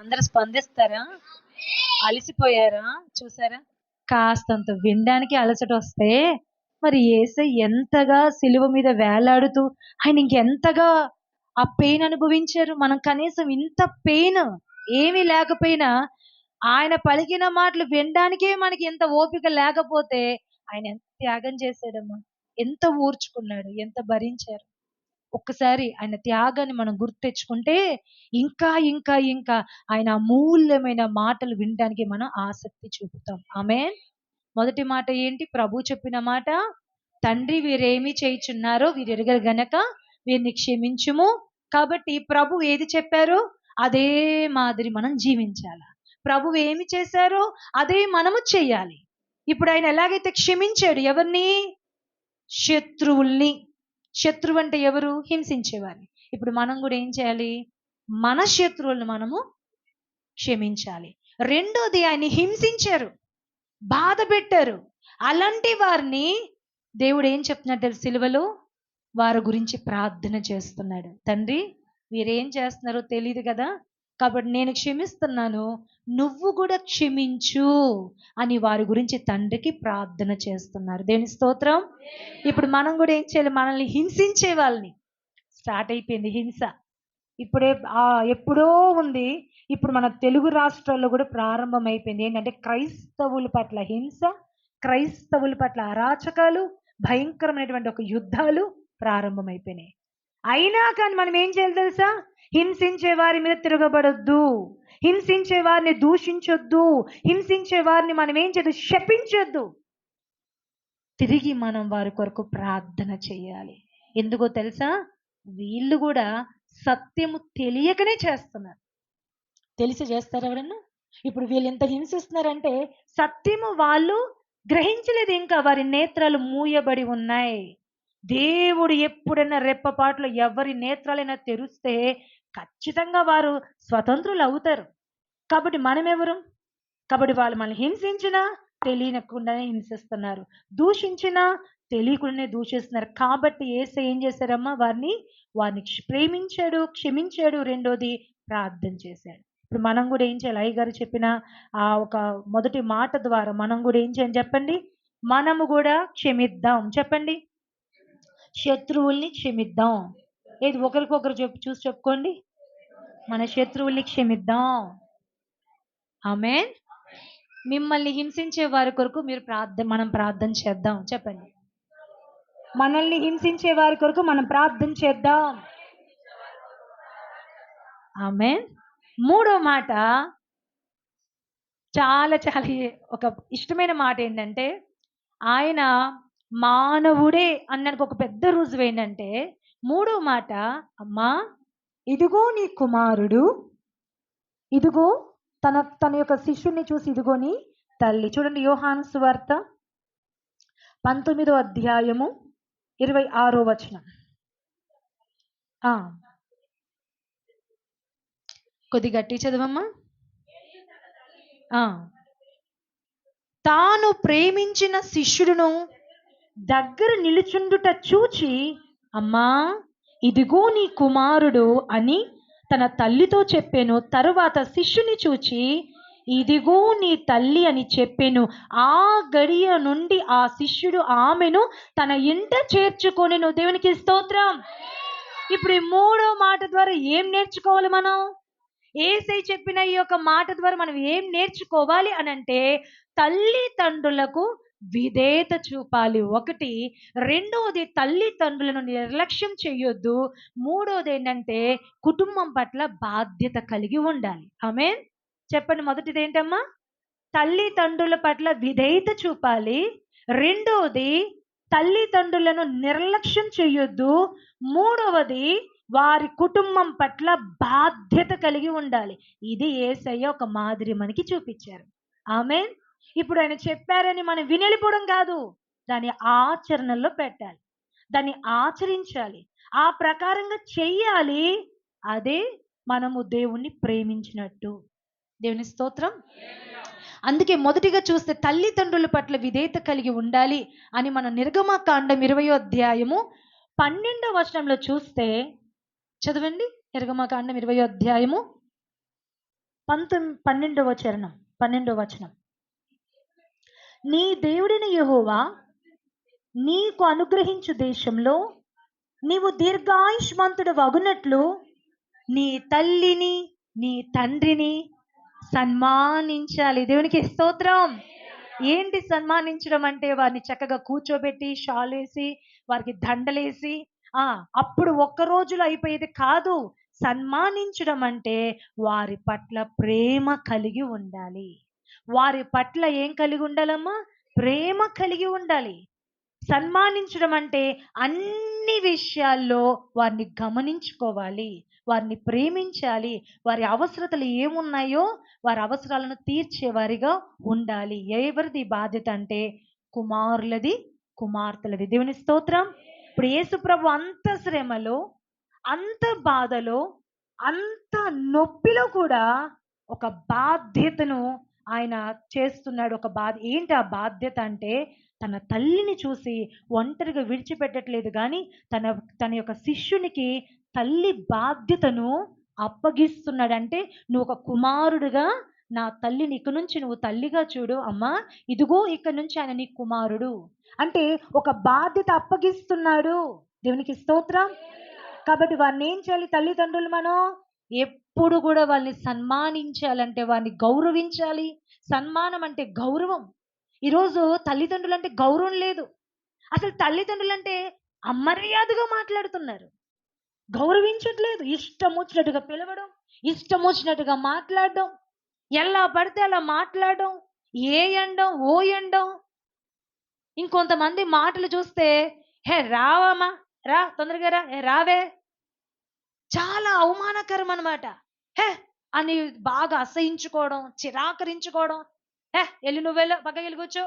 అందరూ స్పందిస్తారా? అలిసిపోయారా? చూసారా? కాస్తంత వినడానికి అలసట వస్తే మరి యేసయ్య ఎంతగా సిలువ మీద వేలాడుతూ ఆయన ఇంకెంతగా ఆ పెయిన్ అనుభవించారు. మనం కనీసం ఇంత పెయిన్ ఏమీ లేకపోయినా ఆయన పలికిన మాటలు వినడానికే మనకి ఎంత ఓపిక లేకపోతే ఆయన ఎంత త్యాగం చేశాడమ్మా, ఎంత ఊర్చుకున్నాడు, ఎంత భరించారు. ఒక్కసారి ఆయన త్యాగాన్ని మనం గుర్తు తెచ్చుకుంటే ఇంకా ఇంకా ఇంకా ఆయన అమూల్యమైన మాటలు వినడానికి మనం ఆసక్తి చూపుతాం. ఆమేన్. మొదటి మాట ఏంటి? ప్రభు చెప్పిన మాట, తండ్రి వీరేమి చేయుచున్నారో వీరు ఎరుగరు గనక వీరిని క్షమించుము. కాబట్టి ప్రభు ఏది చెప్పారో అదే మాదిరి మనం జీవించాలి. ప్రభు ఏమి చేశారో అదే మనము చెయ్యాలి. ఇప్పుడు ఆయన ఎలాగైతే క్షమించాడు ఎవరిని? శత్రువుల్ని. శత్రువు అంటే ఎవరు? హింసించేవారిని. ఇప్పుడు మనం కూడా ఏం చేయాలి? మన శత్రువులను మనము క్షమించాలి. రెండోది, ఆయన హింసించారు, బాధ పెట్టారు. అలాంటి వారిని దేవుడు ఏం చెప్తున్నాడు సిలువలో? వారి గురించి ప్రార్థన చేస్తున్నాడు. తండ్రి వీరేం చేస్తున్నారో తెలియదు కదా, కాబట్టి నేను క్షమిస్తున్నాను, నువ్వు కూడా క్షమించు అని వారి గురించి తండ్రికి ప్రార్థన చేస్తున్నారు. దేవుని స్తోత్రం. ఇప్పుడు మనం కూడా ఏం చేయాలి? మనల్ని హింసించే వాళ్ళని, స్టార్ట్ అయిపోయింది హింస. ఇప్పుడే ఎప్పుడో ఉంది, ఇప్పుడు మన తెలుగు రాష్ట్రాల్లో కూడా ప్రారంభం అయిపోయింది. ఏంటంటే క్రైస్తవుల పట్ల హింస, క్రైస్తవుల పట్ల అరాచకాలు, భయంకరమైనటువంటి ఒక యుద్ధాలు ప్రారంభమైపోయినాయి. అయినా కానీ మనం ఏం చేయాలి తెలుసా? హింసించే వారి మీద తిరగబడొద్దు, హింసించే వారిని దూషించొద్దు, హింసించే వారిని మనం ఏం చేయొద్దు? శపించొద్దు. తిరిగి మనం వారి కొరకు ప్రార్థన చేయాలి. ఎందుకో తెలుసా? వీళ్ళు కూడా సత్యము తెలియకనే చేస్తున్నారు. తెలిసి చేస్తారు ఎవరన్నా? ఇప్పుడు వీళ్ళు ఎంత హింసిస్తున్నారంటే సత్యము వాళ్ళు గ్రహించలేదు, ఇంకా వారి నేత్రాలు మూయబడి ఉన్నాయి. దేవుడు ఎప్పుడైనా రెప్పపాట్లో ఎవరి నేత్రాలైనా తెరిస్తే ఖచ్చితంగా వారు స్వతంత్రులు అవుతారు. కాబట్టి మనం ఎవరు? కాబట్టి వాళ్ళు మనల్ని హింసించినా తెలియకుండానే హింసిస్తున్నారు, దూషించినా తెలియకుండానే దూషిస్తున్నారు. కాబట్టి యేసయ్య ఏం చేశారమ్మా? వారిని ప్రేమించాడు, క్షమించాడు. రెండోది ప్రార్థన చేశాడు. ఇప్పుడు మనం కూడా ఏం చేయాలి? అయ్యగారు చెప్పిన ఆ ఒక మొదటి మాట ద్వారా మనం కూడా ఏం చేయాలి చెప్పండి? మనము కూడా క్షమిద్దాం. చెప్పండి, శత్రువుల్ని క్షమిద్దాం. ఏది ఒకరికొకరు చూసి చెప్పుకోండి, మన శత్రువుల్ని క్షమిద్దాం. ఆమేన్. మిమ్మల్ని హింసించే వారి కొరకు మనం ప్రార్థన చేద్దాం. చెప్పండి, మనల్ని హింసించే వారి కొరకు మనం ప్రార్థన చేద్దాం. ఆమేన్. మూడో మాట చాలా చాలా ఒక ఇష్టమైన మాట ఏంటంటే, ఆయన మానవుడే అన్నదానికి ఒక పెద్ద రుజువు ఏంటంటే, మూడో మాట, అమ్మా ఇదిగో నీ కుమారుడు, ఇదిగో తన యొక్క శిష్యుని చూసి ఇదిగో నీ తల్లి. చూడండి, యోహాను సువార్త 19వ అధ్యాయము 26వ వచనం. కొద్ది గట్టి చదవమ్మా. తాను ప్రేమించిన శిష్యుడును దగ్గర నిలుచుండుట చూచి, అమ్మా ఇదిగో నీ కుమారుడు అని తన తల్లితో చెప్పాను. తరువాత శిష్యుని చూచి ఇదిగో నీ తల్లి అని చెప్పాను. ఆ గడియ నుండి ఆ శిష్యుడు ఆమెను తన ఇంట చేర్చుకొనెను. దేవునికి స్తోత్రం. ఇప్పుడు ఈ మూడో మాట ద్వారా ఏం నేర్చుకోవాలి మనం? యేసయ్య చెప్పిన ఈ యొక్క మాట ద్వారా మనం ఏం నేర్చుకోవాలి అని అంటే, తల్లిదండ్రులకు విధేయత చూపాలి ఒకటి. రెండవది, తల్లిదండ్రులను నిర్లక్ష్యం చేయొద్దు. మూడవది ఏంటంటే, కుటుంబం పట్ల బాధ్యత కలిగి ఉండాలి. ఆమేన్. చెప్పండి, మొదటిది ఏంటమ్మా? తల్లిదండ్రుల పట్ల విధేయత చూపాలి. రెండవది, తల్లిదండ్రులను నిర్లక్ష్యం చేయొద్దు. మూడవది, వారి కుటుంబం పట్ల బాధ్యత కలిగి ఉండాలి. ఇది యేసయ్య ఒక మాదిరి మనకి చూపించారు. ఆమేన్. ఇప్పుడు ఆయన చెప్పారని మనం వినెళ్ళిపోవడం కాదు, దాన్ని ఆచరణలో పెట్టాలి, దాన్ని ఆచరించాలి, ఆ ప్రకారంగా చెయ్యాలి. అదే మనము దేవుణ్ణి ప్రేమించినట్టు. దేవుని స్తోత్రం. అందుకే మొదటిగా చూస్తే తల్లిదండ్రుల పట్ల విధేయత కలిగి ఉండాలి అని మన నిర్గమకాండం 20వ అధ్యాయము 12వ వచనంలో చూస్తే, చదవండి. నిర్గమకాండం 20వ అధ్యాయము 12వ వచనం. నీ దేవుడిని యెహోవా నీకు అనుగ్రహించు దేశంలో నీవు దీర్ఘాయుష్మంతుడు వగునట్లు నీ తల్లిని నీ తండ్రిని సన్మానించాలి. దేవునికి స్తోత్రం. ఏంటి సన్మానించడం అంటే? వారిని చక్కగా కూర్చోబెట్టి షాలేసి వారికి దండలేసి అప్పుడు ఒక్క రోజులో అయిపోయేది కాదు. సన్మానించడం అంటే వారి పట్ల ప్రేమ కలిగి ఉండాలి. వారి పట్ల ఏం కలిగి ఉండాలమ్మా? ప్రేమ కలిగి ఉండాలి. సన్మానించడం అంటే అన్ని విషయాల్లో వారిని గమనించుకోవాలి, వారిని ప్రేమించాలి, వారి అవసరతలు ఏమున్నాయో వారి అవసరాలను తీర్చేవారిగా ఉండాలి. ఎవరిది బాధ్యత అంటే? కుమారులది, కుమార్తెలది. దేవుని స్తోత్రం. ఇప్పుడు యేసు ప్రభు అంత శ్రమలో, అంత బాధలో, అంత నొప్పిలో కూడా ఒక బాధ్యతను ఆయన చేస్తున్నాడు. ఏంటి ఆ బాధ్యత అంటే? తన తల్లిని చూసి ఒంటరిగా విడిచిపెట్టట్లేదు, కానీ తన యొక్క శిష్యునికి తల్లి బాధ్యతను అప్పగిస్తున్నాడు. అంటే నువ్వు ఒక కుమారుడుగా నా తల్లిని ఇక నుంచి నువ్వు తల్లిగా చూడు అమ్మా, ఇదిగో ఇక నుంచి ఆయన నీ కుమారుడు అంటే ఒక బాధ్యత అప్పగిస్తున్నాడు. దేవునికి స్తోత్రం. కాబట్టి వారిని ఏం చేయాలి? తల్లిదండ్రులు మనం ఎప్పుడు కూడా వాళ్ళని సన్మానించాలంటే వారిని గౌరవించాలి. సన్మానం అంటే గౌరవం. ఈరోజు తల్లిదండ్రులు అంటే గౌరవం లేదు. అసలు తల్లిదండ్రులు అంటే అమర్యాదగా మాట్లాడుతున్నారు, గౌరవించట్లేదు. ఇష్టం వచ్చినట్టుగా పిలవడం, ఇష్టం వచ్చినట్టుగా మాట్లాడడం, ఎలా పడితే అలా మాట్లాడడం, ఏ ఎండం ఓ ఎండం. ఇంకొంతమంది మాటలు చూస్తే, హే రావమ్మా, రా తొందరగా రా, రావే, చాలా అవమానకరం అన్నమాట. హే అని బాగా అసహించుకోవడం, చిరాకరించుకోవడం. వెళ్ళి నువ్వెళ్ళు, పక్కకి వెళ్ళి కూర్చో,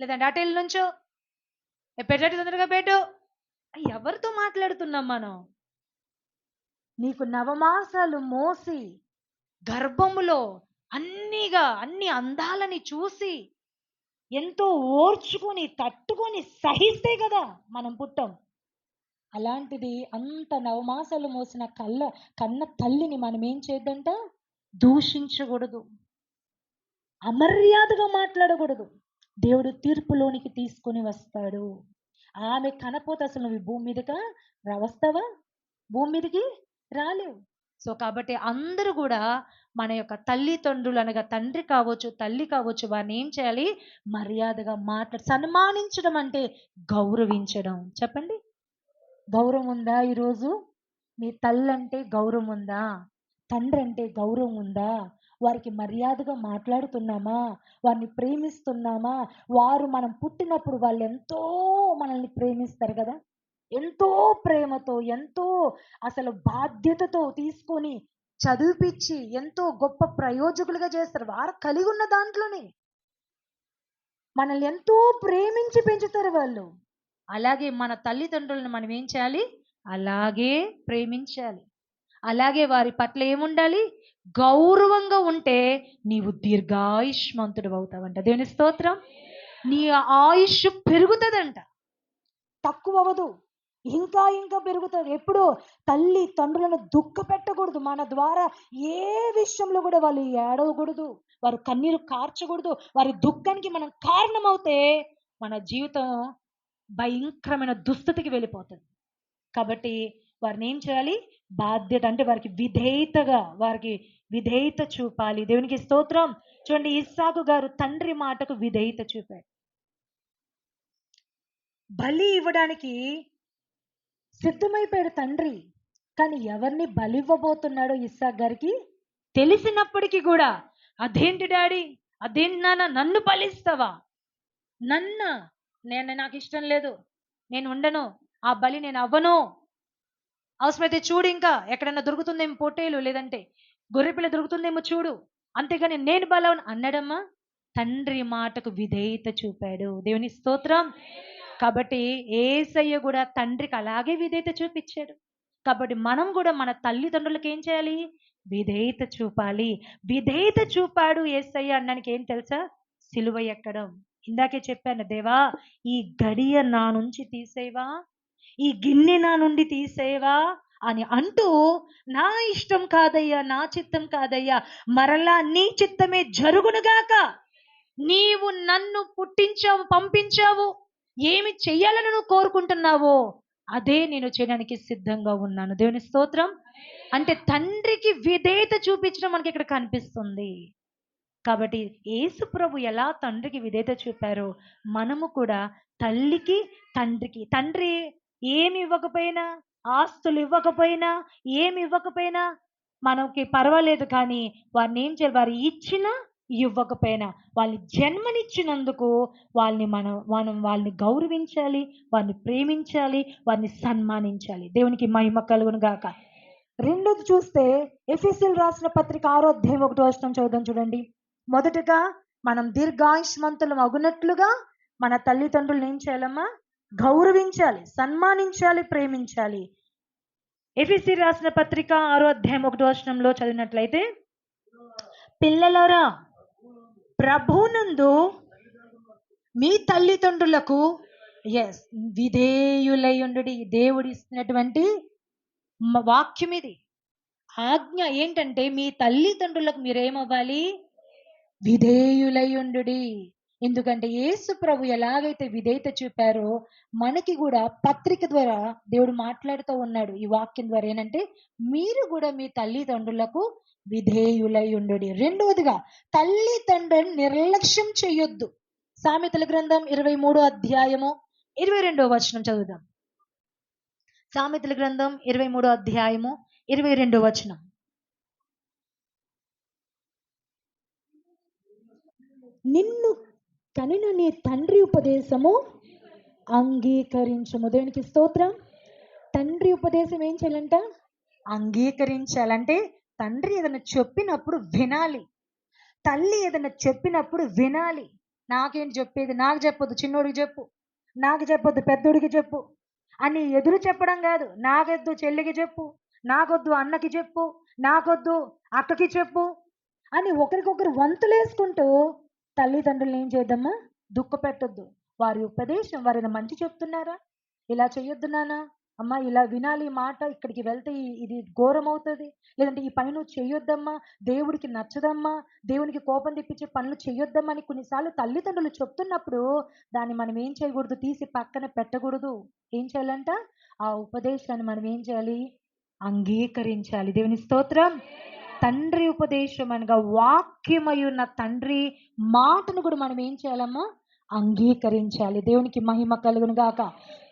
లేదంటే అటు వెళ్ళి నుంచో, పెట్టేటి తొందరగా పెట్టు. ఎవరితో మాట్లాడుతున్నాం మనం? నీకు నవమాసాలు మోసి గర్భములో అన్ని అందాలని చూసి ఎంతో ఓర్చుకొని తట్టుకొని సహిస్తే కదా మనం పుట్టాం. అలాంటిది అంత నవమాసాలు మోసిన కన్న తల్లిని మనం ఏం చేయొద్దంట? దూషించకూడదు, అమర్యాదగా మాట్లాడకూడదు. దేవుడు తీర్పులోనికి తీసుకొని వస్తాడు. ఆమె కనపోతే అసలు నువ్వు భూమి మీదగా వస్తావా? భూమి మీదకి రాలేవు. సో కాబట్టి అందరూ కూడా మన యొక్క తల్లిదండ్రులు అనగా తండ్రి కావచ్చు, తల్లి కావచ్చు, వారిని ఏం చేయాలి? మర్యాదగా సన్మానించడం అంటే గౌరవించడం. చెప్పండి, గౌరవం ఉందా? ఈరోజు మీ తల్లి అంటే గౌరవం ఉందా? తండ్రి అంటే గౌరవం ఉందా? వారికి మర్యాదగా మాట్లాడుతున్నామా? వారిని ప్రేమిస్తున్నామా? వారు మనం పుట్టినప్పుడు వాళ్ళు ఎంతో మనల్ని ప్రేమిస్తారు కదా, ఎంతో ప్రేమతో, ఎంతో అసలు బాధ్యతతో తీసుకొని చదివిపించి ఎంతో గొప్ప ప్రయోజకులుగా చేస్తారు. వారు కలిగి ఉన్న దాంట్లోనే మనల్ని ఎంతో ప్రేమించి పెంచుతారు వాళ్ళు. అలాగే మన తల్లిదండ్రులను మనం ఏం చేయాలి? అలాగే ప్రేమించాలి. అలాగే వారి పట్ల ఏముండాలి? గౌరవంగా ఉంటే నీవు దీర్ఘాయుష్మంతుడు అవుతావంట. దేవుని స్తోత్రం. నీ ఆయుష్ పెరుగుతుందంట, తక్కువ అవ్వదు, ఇంకా ఇంకా పెరుగుతుంది. ఎప్పుడు తల్లి తండ్రులను దుఃఖ పెట్టకూడదు. మన ద్వారా ఏ విషయంలో కూడా వాళ్ళు ఏడవకూడదు, వారు కన్నీరు కార్చకూడదు. వారి దుఃఖానికి మనం కారణమవుతే మన జీవితం భయంకరమైన దుస్థితికి వెళ్ళిపోతుంది. కాబట్టి వారిని ఏం చేయాలి? బాధ్యత అంటే వారికి విధేయత చూపాలి. దేవునికి స్తోత్రం. చూడండి, ఇస్సాకు గారు తండ్రి మాటకు విధేయత చూపాడు. బలి ఇవ్వడానికి సిద్ధమైపోయాడు తండ్రి, కానీ ఎవరిని బలి ఇవ్వబోతున్నాడో ఇస్సాకు గారికి తెలిసినప్పటికీ కూడా, అదేంటి డాడీ, అదేంటి నాన్న, నన్ను బలిస్తావా? నాకు ఇష్టం లేదు, నేను ఉండను, ఆ బలి నేను అవ్వను. అవసరమైతే చూడు, ఇంకా ఎక్కడన్నా దొరుకుతుందేమో పొట్టేలు, లేదంటే గొర్రెపిల్ల దొరుకుతుందేమో చూడు, అంతేగాని నేను బలవను అన్నాడమ్మా. తండ్రి మాటకు విధేయత చూపాడు. దేవుని స్తోత్రం. కాబట్టి యేసయ్య కూడా తండ్రికి అలాగే విధేయత చూపించాడు. కాబట్టి మనం కూడా మన తల్లిదండ్రులకు ఏం చేయాలి? విధేయత చూపాలి. విధేయత చూపాడు యేసయ్య అనడానికి ఏం తెలుసా? సిలువ ఎక్కడం. ఇందాకే చెప్పాను, దేవా ఈ గడియ నా నుంచి తీసేవా, ఈ గిన్నె నా నుండి తీసేవా అని అంటూ, నా ఇష్టం కాదయ్యా, నా చిత్తం కాదయ్యా, మరలా నీ చిత్తమే జరుగునుగాక. నీవు నన్ను పుట్టించావు, పంపించావు, ఏమి చెయ్యాలని నువ్వు కోరుకుంటున్నావో అదే నేను చేయడానికి సిద్ధంగా ఉన్నాను. దేవుని స్తోత్రం. అంటే తండ్రికి విధేయత చూపించడం మనకి ఇక్కడ కనిపిస్తుంది. కాబట్టి యేసు ప్రభు ఎలా తండ్రికి విధేయత చూపారో మనము కూడా తల్లికి, తండ్రికి, తండ్రి ఏమి ఇవ్వకపోయినా, ఆస్తులు ఇవ్వకపోయినా, ఏమి ఇవ్వకపోయినా మనకి పర్వాలేదు, కానీ వారిని ఏం చేయాలి, వారు ఇచ్చినా ఇవ్వకపోయినా వాళ్ళు జన్మనిచ్చినందుకు మనం వాళ్ళని గౌరవించాలి, వారిని ప్రేమించాలి, వారిని సన్మానించాలి. దేవునికి మహిమ కలుగును గాక. రెండోది చూస్తే ఎఫెసీయులకు రాసిన పత్రిక 6వ అధ్యాయం 1వ వచనం చదువుదాం చూడండి. మొదటగా మనం దీర్ఘాయుష్మంతులం అగునట్లుగా మన తల్లిదండ్రులను ఏం చేయాలమ్మా, గౌరవించాలి, సన్మానించాలి, ప్రేమించాలి. ఎఫెసీ రాసిన పత్రిక 6వ అధ్యాయం 1వ వచనంలో చదివినట్లయితే, పిల్లలారా ప్రభునందు మీ తల్లిదండ్రులకు విధేయులై ఉండుడి. దేవుడు ఇస్తున్నటువంటి వాక్యం ఇది. ఆజ్ఞ ఏంటంటే మీ తల్లిదండ్రులకు మీరేమవ్వాలి, విధేయులై ఉండుడి. ఎందుకంటే యేసు ప్రభు ఎలాగైతే విధేయత చూపారో మనకి కూడా పత్రిక ద్వారా దేవుడు మాట్లాడుతూ ఉన్నాడు. ఈ వాక్యం ద్వారా ఏంటంటే మీరు కూడా మీ తల్లిదండ్రులకు విధేయులై ఉండుడి. రెండవదిగా తల్లిదండ్రులను నిర్లక్ష్యం చేయొద్దు. సామెతల గ్రంథం 23వ అధ్యాయము 22వ వచనం చదువుదాం. సామెతల గ్రంథం 23వ అధ్యాయము 22వ వచనం. నిన్ను కనిన నీ తండ్రి ఉపదేశము అంగీకరించము. దేవునికి స్తోత్రం. తండ్రి ఉపదేశం ఏం చేయాలంట, అంగీకరించాలంటే తండ్రి ఏదైనా చెప్పినప్పుడు వినాలి, తల్లి ఏదైనా చెప్పినప్పుడు వినాలి. నాకేంటి చెప్పేది, నాకు చెప్పొద్దు, చిన్నోడికి చెప్పు, నాకు చెప్పొద్దు, పెద్దోడికి చెప్పు అని ఎదురు చెప్పడం కాదు. నాకొద్దు చెల్లికి చెప్పు, నాకొద్దు అన్నకి చెప్పు, నాకొద్దు అక్కకి చెప్పు అని ఒకరికొకరు వంతులేసుకుంటూ తల్లిదండ్రులను ఏం చేద్దామా, దుఃఖ పెట్టొద్దు. వారి ఉపదేశం, వారిని మంచి చెప్తున్నారా, ఇలా చెయ్యొద్దు నాన్న, అమ్మ ఇలా వినాలి ఈ మాట, ఇక్కడికి వెళ్తే ఇది ఘోరం అవుతుంది, లేదంటే ఈ పని నువ్వు చెయ్యొద్దమ్మా, దేవుడికి నచ్చదమ్మా, దేవునికి కోపం తెప్పించే పనులు చెయ్యొద్దమ్మా అని కొన్నిసార్లు తల్లిదండ్రులు చెప్తున్నప్పుడు దాన్ని మనం ఏం చేయకూడదు, తీసి పక్కన పెట్టకూడదు. ఏం చేయాలంట, ఆ ఉపదేశాన్ని మనం ఏం చేయాలి, అంగీకరించాలి. దేవుని స్తోత్రం. తండ్రి ఉపదేశం అనగా వాక్యమై ఉన్న తండ్రి మాటను కూడా మనం ఏం చేయాలమ్మా, అంగీకరించాలి. దేవునికి మహిమ కలుగును గాక.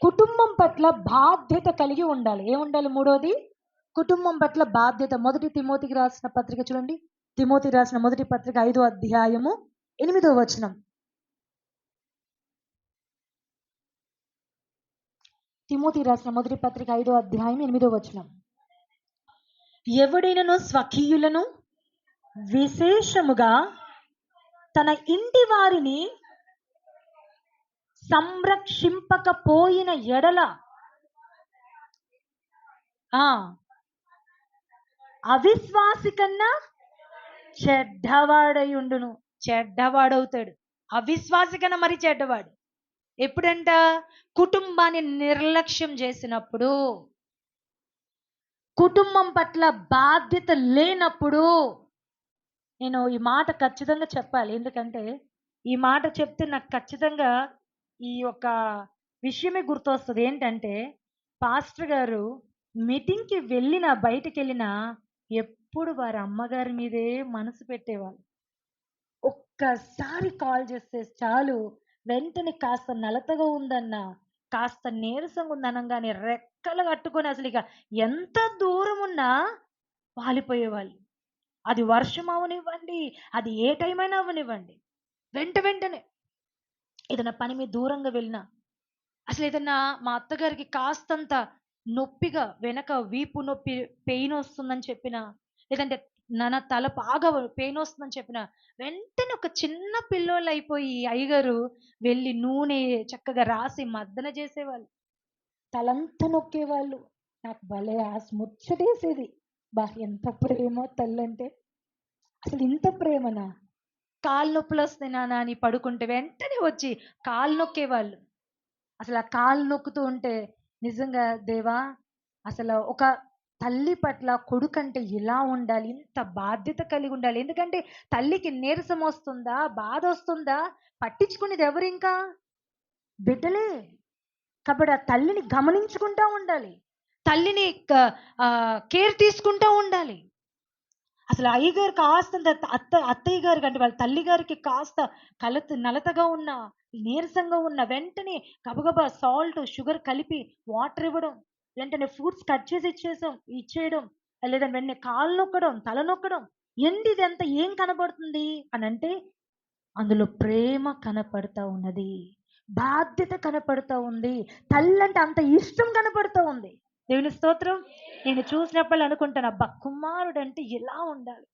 కుటుంబం పట్ల బాధ్యత కలిగి ఉండాలి. ఏముండాలి, మూడోది కుటుంబం పట్ల బాధ్యత. మొదటి తిమోతికి రాసిన పత్రిక చూడండి. తిమోతి రాసిన మొదటి పత్రిక 5వ అధ్యాయము 8వ వచనం. తిమోతి రాసిన మొదటి పత్రిక 5వ అధ్యాయం 8వ వచనం. ఎవడైనను స్వకీయులను విశేషముగా తన ఇంటి వారిని సంరక్షింపకపోయిన ఎడల అవిశ్వాసి కన్నా చెడ్డవాడై ఉండును. చెడ్డవాడవుతాడు, అవిశ్వాసి కన్నా మరి చెడ్డవాడు. ఎప్పుడంట, కుటుంబాన్ని నిర్లక్ష్యం చేసినప్పుడు, కుటుంబం పట్ల బాధ్యత లేనప్పుడు. నేను ఈ మాట ఖచ్చితంగా చెప్పాలి, ఎందుకంటే ఈ మాట చెప్తే నాకు ఖచ్చితంగా ఈ యొక్క విషయమే గుర్తొస్తుంది. ఏంటంటే పాస్టర్ గారు మీటింగ్కి వెళ్ళినా, బయటికి వెళ్ళినా ఎప్పుడు వారి అమ్మగారి మీదే మనసు పెట్టేవాళ్ళు. ఒక్కసారి కాల్ చేస్తే చాలు, వెంటనే కాస్త నలతగా ఉందన్నా, కాస్త నీరసంగా ఉందనగానే రెక్కలు కట్టుకొని అసలు ఇక ఎంత దూరం ఉన్నా వాలిపోయేవాళ్ళు. అది వర్షం అవనివ్వండి, అది ఏ టైం అయినా అవనివ్వండి, వెంటనే ఏదైనా పని మీద దూరంగా వెళ్ళినా, అసలు ఏదన్నా మా అత్తగారికి కాస్తంత నొప్పిగా వెనక వీపు నొప్పి పెయిన్ వస్తుందని చెప్పిన, లేదంటే నాన్న తల బాగా పెయిన్ వస్తుందని చెప్పిన, వెంటనే ఒక చిన్న పిల్లోళ్ళు అయిపోయి అయ్యగారు వెళ్ళి నూనె చక్కగా రాసి మర్దన చేసేవాళ్ళు, తలంతా నొక్కేవాళ్ళు. నాకు భలే ముచ్చటేసేది. ఎంత ప్రేమో తల్లంటే, అసలు ఇంత ప్రేమనా, కాళ్ళు నొప్పులు వస్తాయి నాన్న అని పడుకుంటే వెంటనే వచ్చి కాళ్ళు నొక్కేవాళ్ళు. అసలు ఆ కాళ్ళు నొక్కుతూ ఉంటే నిజంగా దేవా, అసలు ఒక తల్లి పట్ల కొడుకంటే ఇలా ఉండాలి, ఇంత బాధ్యత కలిగి ఉండాలి. ఎందుకంటే తల్లికి నీరసం వస్తుందా, బాధ వస్తుందా, పట్టించుకునేది ఎవరు ఇంకా? బిడ్డలే. కాబట్టి ఆ తల్లిని గమనించుకుంటా ఉండాలి, తల్లిని కేర్ తీసుకుంటా ఉండాలి. అసలు అయ్యగారు కాస్తంత అత్తయ్య గారికి అంటే వాళ్ళ తల్లి గారికి కాస్త నలతగా ఉన్న, నీరసంగా ఉన్న వెంటనే గబగబా సాల్ట్ షుగర్ కలిపి వాటర్ ఇవ్వడం, వెంటనే ఫ్రూట్స్ కట్ చేసి ఇచ్చేయడం, లేదా వెంటనే కాళ్ళు నొక్కడం, తల నొక్కడం. ఏంటి ఇదంతా ఏం కనబడుతుంది అని అంటే అందులో ప్రేమ కనపడతా ఉన్నది, బాధ్యత కనపడతా ఉంది, తల్లంటే అంత ఇష్టం కనపడతా ఉంది. దేవుని స్తోత్రం. నేను చూసినప్పుడు అనుకుంటాను, అబ్బా కుమారుడంటే ఇలా ఉండాలి,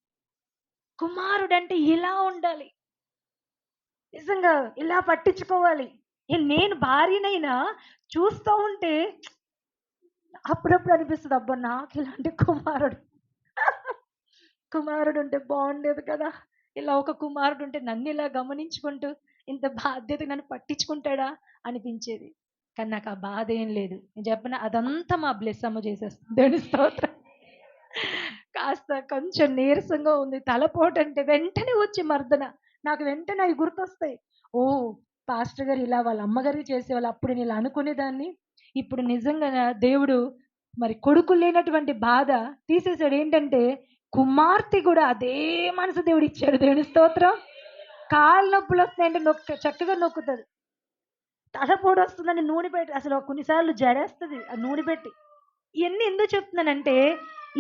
కుమారుడంటే ఇలా ఉండాలి, నిజంగా ఇలా పట్టించుకోవాలి. నేను భార్యనైనా చూస్తూ ఉంటే అప్పుడప్పుడు అనిపిస్తుంది, అబ్బా నాకు ఇలాంటి కుమారుడు ఉంటే బాగుండేది కదా, ఇలా ఒక కుమారుడు ఉంటే నన్ను ఇలా గమనించుకుంటూ ఇంత బాధ్యత నన్ను పట్టించుకుంటాడా అనిపించేది. కానీ నాకు ఆ బాధ ఏం లేదు. నేను చెప్పిన అదంతా మా బ్లెస్సమ్మ చేసేస్తుంది. దేవుని స్తోత్రం. కాస్త కొంచెం నీరసంగా ఉంది, తలపోటు అంటే వెంటనే వచ్చి మర్దన. నాకు వెంటనే అవి గుర్తొస్తాయి. ఓ పాస్టర్ గారు ఇలా వాళ్ళ అమ్మగారికి చేసేవాళ్ళు, అప్పుడు నేను ఇలా అనుకునేదాన్ని. ఇప్పుడు నిజంగా దేవుడు మరి కొడుకు లేనటువంటి బాధ తీసేసాడు. ఏంటంటే కుమార్తె కూడా అదే మనసు దేవుడు ఇచ్చాడు. దేవుని స్తోత్రం. కాళ్ళు నొప్పులు వస్తాయంటే చక్కగా నొక్కుతుంది. తలపోటు వస్తుందని నూనె పెట్టి, అసలు కొన్నిసార్లు జడేస్తుంది ఆ నూనె పెట్టి. ఇవన్నీ ఎందుకు చెప్తున్నానంటే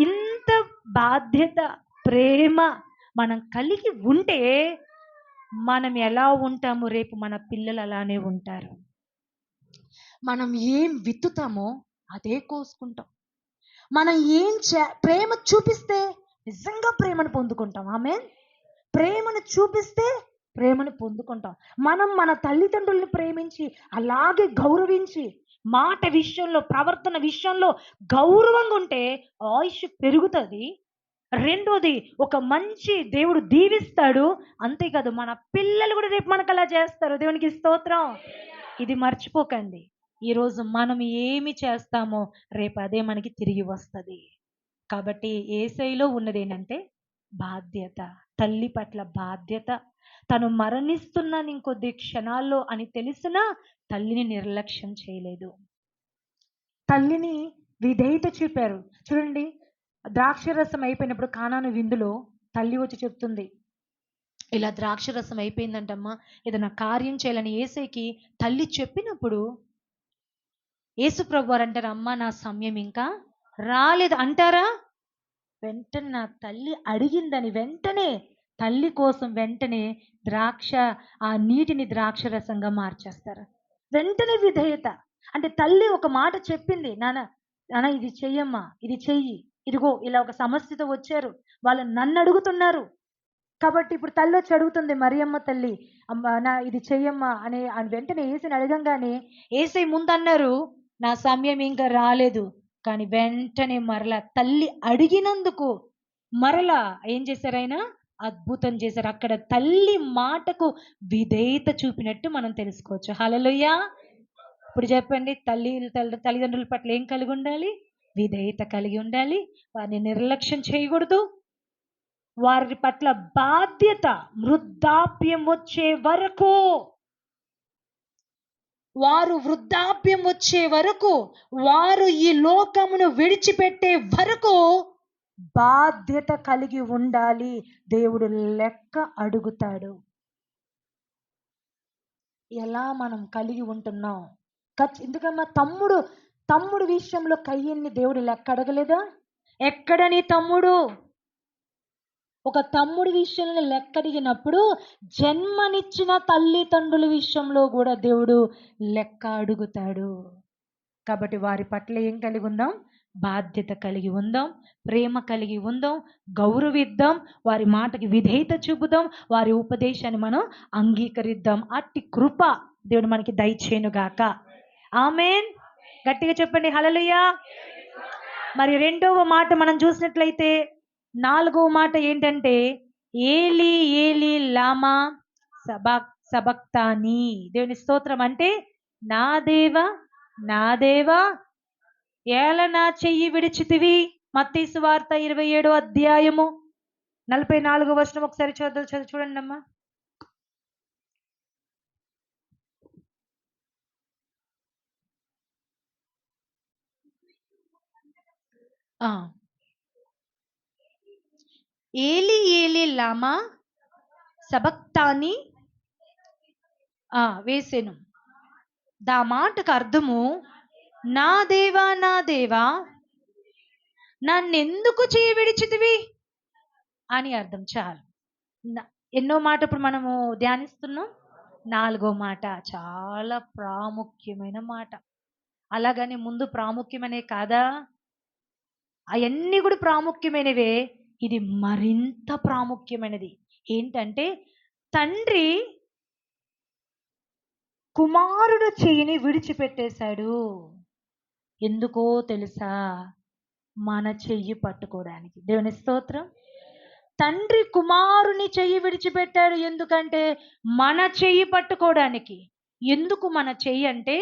ఇంత బాధ్యత, ప్రేమ మనం కలిగి ఉంటే మనం ఎలా ఉంటామో రేపు మన పిల్లలు అలానే ఉంటారు. మనం ఏం విత్తుతామో అదే కోసుకుంటాం. మనం ప్రేమ చూపిస్తే నిజంగా ప్రేమను పొందుకుంటాం. ఆమేన్. ప్రేమను చూపిస్తే ప్రేమను పొందుకుంటాం. మనం మన తల్లిదండ్రుల్ని ప్రేమించి అలాగే గౌరవించి మాట విషయంలో, ప్రవర్తన విషయంలో గౌరవంగా ఉంటే ఆయుష్ పెరుగుతుంది. రెండోది, ఒక మంచి దేవుడు దీవిస్తాడు. అంతేకాదు మన పిల్లలు కూడా రేపు మనకు అలా చేస్తారు. దేవునికి స్తోత్రం. ఇది మర్చిపోకండి. ఈరోజు మనం ఏమి చేస్తామో రేపు అదే మనకి తిరిగి వస్తుంది. కాబట్టి యేసయ్యలో ఉన్నది ఏంటంటే బాధ్యత, తల్లి పట్ల బాధ్యత. తను మరణిస్తున్నాను ఇంకొద్ది క్షణాల్లో అని తెలిసినా తల్లిని నిర్లక్ష్యం చేయలేదు, తల్లిని విధేయత చూపారు. చూడండి, ద్రాక్షరసం అయిపోయినప్పుడు కానాను విందులో తల్లి వచ్చి చెప్తుంది, ఇలా ద్రాక్షరసం అయిపోయిందంటమ్మా, ఏదైనా కార్యం చేయాలని యేసయ్యకి తల్లి చెప్పినప్పుడు యేసు ప్రభు వారు అంటారు, అమ్మా నా సమయం ఇంకా రాలేదు అంటారా? వెంటనే నా తల్లి అడిగిందని వెంటనే తల్లి కోసం వెంటనే ఆ నీటిని ద్రాక్షరసంగా మార్చేస్తారు. వెంటనే విధేయత. అంటే తల్లి ఒక మాట చెప్పింది, నాన్న నాన్న ఇది చెయ్యమ్మా, ఇది చెయ్యి, ఇదిగో ఇలా ఒక సమస్యతో వచ్చారు, వాళ్ళు నన్ను అడుగుతున్నారు. కాబట్టి ఇప్పుడు తల్లి వచ్చి అడుగుతుంది, మరియమ్మ తల్లి, అమ్మ నా ఇది చెయ్యమ్మా అని వెంటనే ఏసైని అడగంగానే ఏసై ముందన్నారు, నా సమయం ఇంకా రాలేదు. కానీ వెంటనే మరలా తల్లి అడిగినందుకు మరలా ఏం చేశారు ఆయన? అద్భుతం చేశారు. అక్కడ తల్లి మాటకు విధేయత చూపినట్టు మనం తెలుసుకోవచ్చు. హల్లెలూయా. ఇప్పుడు చెప్పండి, తల్లిదండ్రుల పట్ల ఏం కలిగి ఉండాలి? విధేయత కలిగి ఉండాలి. వారిని నిర్లక్ష్యం చేయకూడదు. వారి పట్ల బాధ్యత, వృద్ధాప్యం వచ్చే వరకు, వారు ఈ లోకమును విడిచిపెట్టే వరకు బాధ్యత కలిగి ఉండాలి. దేవుడు లెక్క అడుగుతాడు. ఎలా మనం కలిగి ఉంటున్నాం? ఎందుకమ్మా తమ్ముడు విషయంలో కయ్యన్ని దేవుడు లెక్క అడగలేదా? ఎక్కడ నీ తమ్ముడు? ఒక తమ్ముడి విషయంలో లెక్క అడిగినప్పుడు జన్మనిచ్చిన తల్లిదండ్రుల విషయంలో కూడా దేవుడు లెక్క అడుగుతాడు. కాబట్టి వారి పట్ల ఏం కలిగి ఉందాం? బాధ్యత కలిగి ఉందాం, ప్రేమ కలిగి ఉందాం, గౌరవిద్దాం, వారి మాటకి విధేయత చూపుదాం, వారి ఉపదేశాన్ని మనం అంగీకరిద్దాం. అట్టి కృప దేవుడు మనకి దయచేయునుగాక. ఆమేన్. గట్టిగా చెప్పండి హల్లెలూయా. మరి రెండవ మాట మనం చూసినట్లయితే, నాలుగవ మాట ఏంటంటే ఏలి ఏలి లామా సబక్తాని. దేవుని స్తోత్రం. అంటే నా దేవా ఏల నా చెయ్యి విడిచితివి. మత్తయి సువార్త 27వ అధ్యాయము 44వ వచనం ఒకసారి చదువు చూడండి అమ్మా. ఏలి ఏలి లామా సబక్తాని వేసెను. దా మాటకు అర్థము, నా దేవా నా దేవా నన్నెందుకు చేయి విడిచితివి అని అర్థం. చాలు. ఎన్నో మాట ఇప్పుడు మనము ధ్యానిస్తున్నాం? 4వ మాట. చాలా ప్రాముఖ్యమైన మాట. అలాగని ముందు ప్రాముఖ్యమనే కాదా, అవన్నీ కూడా ప్రాముఖ్యమైనవే. ఇది మరింత ప్రాముఖ్యమైనది. ఏంటంటే, తండ్రి కుమారుడు చెయ్యిని విడిచిపెట్టేశాడు. ఎందుకో తెలుసా? మన చెయ్యి పట్టుకోవడానికి. దేవుని స్తోత్రం. తండ్రి కుమారుని చెయ్యి విడిచిపెట్టాడు ఎందుకంటే మన చెయ్యి పట్టుకోవడానికి. ఎందుకు మన చెయ్యి అంటే,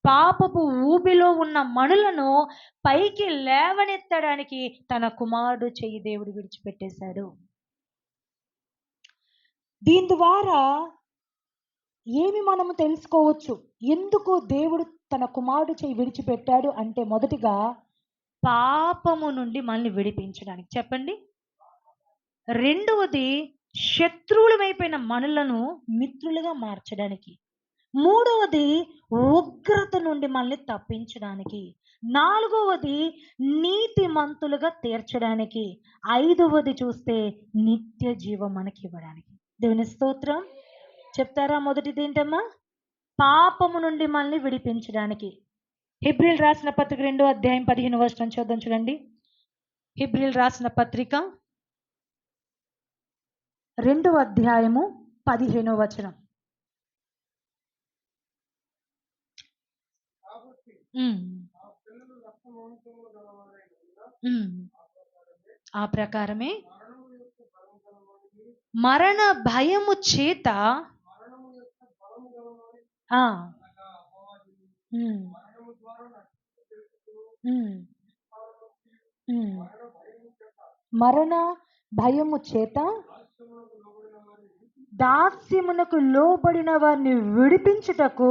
పాపపు ఊబిలో ఉన్న మనులను పైకి లేవనెత్తడానికి తన కుమారుడు చెయ్యి దేవుడు విడిచిపెట్టేశాడు. దీని ద్వారా ఏమి మనము తెలుసుకోవచ్చు? ఎందుకు దేవుడు తన కుమారుడు చెయ్యి విడిచిపెట్టాడు అంటే, మొదటిగా పాపము నుండి మనల్ని విడిపించడానికి. చెప్పండి. రెండవది, శత్రువులమైపోయిన మనలను మిత్రులుగా మార్చడానికి. మూడవది, ఉగ్రత నుండి మనల్ని తప్పించడానికి. నాలుగవది, నీతిమంతులుగా తీర్చడానికి. ఐదవది చూస్తే నిత్య జీవం మనకి ఇవ్వడానికి. దేవుని స్తోత్రం. చెప్తారా? మొదటిది ఏంటమ్మా? పాపము నుండి మనల్ని విడిపించడానికి. హెబ్రీయులు రాసిన పత్రిక 2వ అధ్యాయం 15వ వచనం చూద్దాం. చూడండి. హెబ్రీయులు రాసిన పత్రిక 2వ అధ్యాయము 15వ వచనం. ఆ ప్రకారమే మరణ భయము చేత మరణ భయము చేత దాస్యమునకు లోబడిన వారిని విడిపించుటకు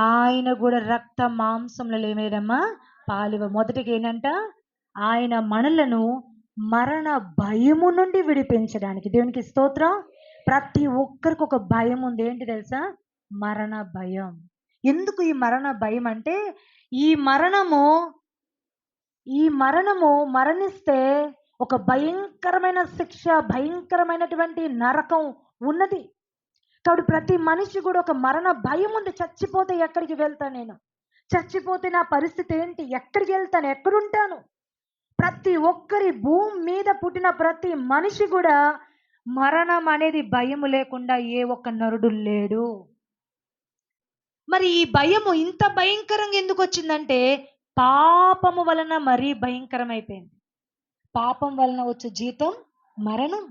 ఆయన కూడా రక్త మాంసములలో ఏమేదమ్మా? పాలివ. మొదటిగా ఏంటంట? ఆయన మనలను మరణ భయము నుండి విడిపించడానికి. దేవునికి స్తోత్రం. ప్రతి ఒక్కరికి ఒక భయం ఉంది. ఏంటి తెలుసా? మరణ భయం. ఎందుకు ఈ మరణ భయం అంటే, ఈ మరణము మరణిస్తే ఒక భయంకరమైన శిక్ష, భయంకరమైనటువంటి నరకం ఉన్నది. కాబట్టి ప్రతి మనిషి కూడా ఒక మరణ భయం ఉంది. చచ్చిపోతే ఎక్కడికి వెళ్తాను నేను? చచ్చిపోతే నా పరిస్థితి ఏంటి? ఎక్కడికి వెళ్తాను? ఎక్కడుంటాను? ప్రతి ఒక్కరి భూమి మీద పుట్టిన ప్రతి మనిషి కూడా మరణం అనేది భయము లేకుండా ఏ ఒక్క నరుడు లేడు. మరి ఈ భయము ఇంత భయంకరంగా ఎందుకు వచ్చిందంటే, పాపము వలన మరీ భయంకరమైపోయింది. పాపం వలన వచ్చే జీతం మరణం.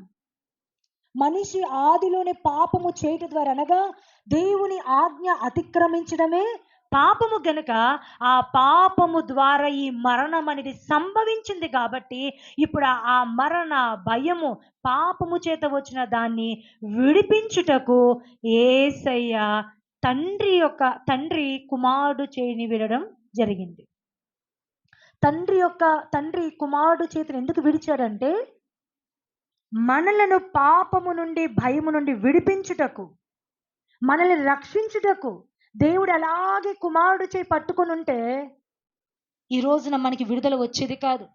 మనిషి ఆదిలోనే పాపము చేయటం ద్వారా, అనగా దేవుని ఆజ్ఞ అతిక్రమించడమే పాపము గనుక, ఆ పాపము ద్వారా ఈ మరణం అనేది సంభవించింది. కాబట్టి ఇప్పుడు ఆ మరణ భయము, పాపము చేత వచ్చిన దాన్ని విడిపించుటకు యేసయ్య తండ్రి కుమారుడు చేయిని విడడం జరిగింది. తండ్రి కుమారుడు చేతిని ఎందుకు విడిచాడంటే, మనలను పాపము నుండి భయము నుండి విడిపించుటకు, మనల్ని రక్షించుటకు. దేవుడు అలాగే కుమారుడు చేయి పట్టుకొని ఉంటే ఈ రోజున మనకి విడుదల వచ్చేది కాదు.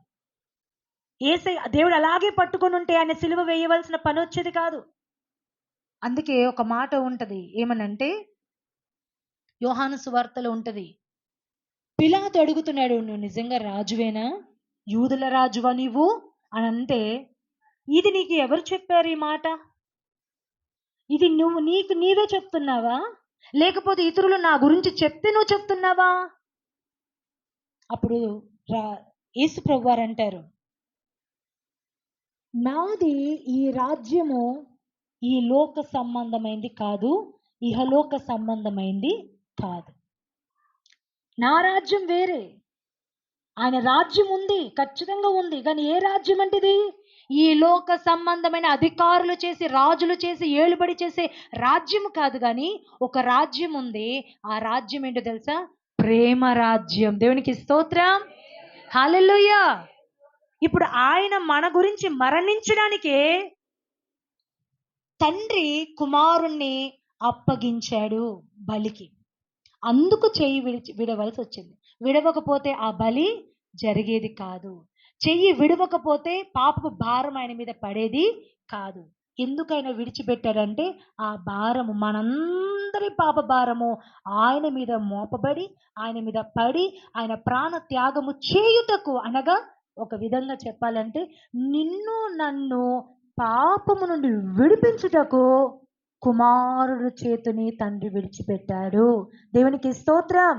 దేవుడు అలాగే పట్టుకొని ఉంటే ఆయన సిలువ వేయవలసిన పని వచ్చేది కాదు. అందుకే ఒక మాట ఉంటది. ఏమనంటే, యోహాను సువార్తలో ఉంటది. పిలాతు అడుగుతున్నాడు, నువ్వు నిజంగా రాజువేనా? యూదుల రాజువా నీవు అని అంటే, ఇది నీకు ఎవరు చెప్పారు ఈ మాట? ఇది నీవే చెప్తున్నావా, లేకపోతే ఇతరులు నా గురించి చెప్తే నువ్వు చెప్తున్నావా? అప్పుడు యేసు ప్రభువారు అంటారు, నాది ఈ రాజ్యము ఈ లోక సంబంధమైంది కాదు, ఇహలోక సంబంధమైంది కాదు. నా రాజ్యం వేరే, ఆయన రాజ్యం ఉంది, ఖచ్చితంగా ఉంది. కానీ ఏ రాజ్యం అంటే ఇది? ఈ లోక సంబంధమైన అధికారులు చేసి, రాజులు చేసి, ఏలుబడి చేసే రాజ్యం కాదు గానీ, ఒక రాజ్యం ఉంది. ఆ రాజ్యం ఏంటో తెలుసా? ప్రేమ రాజ్యం. దేవునికి స్తోత్రం. హల్లెలూయా! ఇప్పుడు ఆయన మన గురించి మరణించడానికే తండ్రి కుమారుణ్ణి అప్పగించాడు బలికి. అందుకు చెయ్యి విడవలసి వచ్చింది. విడవకపోతే ఆ బలి జరిగేది కాదు. చెయ్యి విడవకపోతే పాపపు భారం ఆయన మీద పడేది కాదు. ఎందుకైనా విడిచిపెట్టాడంటే ఆ భారము, మనందరి పాప భారము ఆయన మీద మోపబడి, ఆయన మీద పడి, ఆయన ప్రాణ త్యాగము చేయుటకు, అనగా ఒక విధంగా చెప్పాలంటే నిన్ను నన్ను పాపము నుండి విడిపించుటకు కుమారుడు చేతిని తండ్రి విడిచిపెట్టాడు. దేవునికి స్తోత్రం.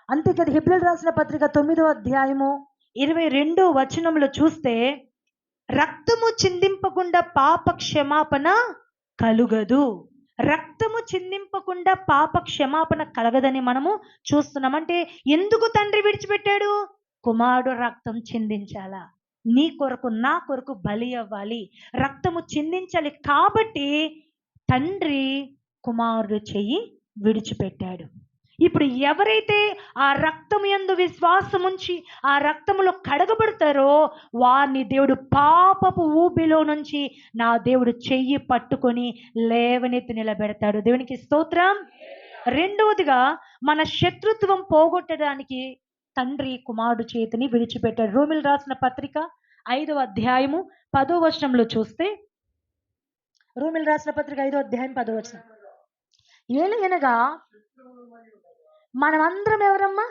అంతే కదా, హెబ్రీయులకు రాసిన పత్రిక 9వ అధ్యాయము 22వ వచనంలో చూస్తే, రక్తము చిందింపకుండా పాప క్షమాపణ కలుగదు. రక్తము చిందింపకుండా పాప క్షమాపణ కలగదని మనము చూస్తున్నాం. అంటే ఎందుకు తండ్రి విడిచిపెట్టాడు? కుమారుడు రక్తం చిందించాలా, నీ కొరకు నా కొరకు బలి అవ్వాలి, రక్తము చిందించాలి. కాబట్టి తండ్రి కుమారుడు చెయ్యి విడిచిపెట్టాడు. ఇప్పుడు ఎవరైతే ఆ రక్తము యందు విశ్వాసముంచి ఆ రక్తములో కడగబడతారో వారిని దేవుడు పాపపు ఊబిలో నుంచి నా దేవుడు చెయ్యి పట్టుకొని లేవనెత్తి నిలబెడతాడు. దేవునికి స్తోత్రం. రెండవదిగా, మన శత్రుత్వం పోగొట్టడానికి తండ్రి కుమారుడు చేతిని విడిచిపెట్టాడు. రోమిలు రాసిన పత్రిక 5వ అధ్యాయము 10వ వచనంలో చూస్తే, రోమిలు రాసిన పత్రిక 5వ అధ్యాయం 10వ వచనం, ఏలయనగా మనమందరం ఎవరమ్మా?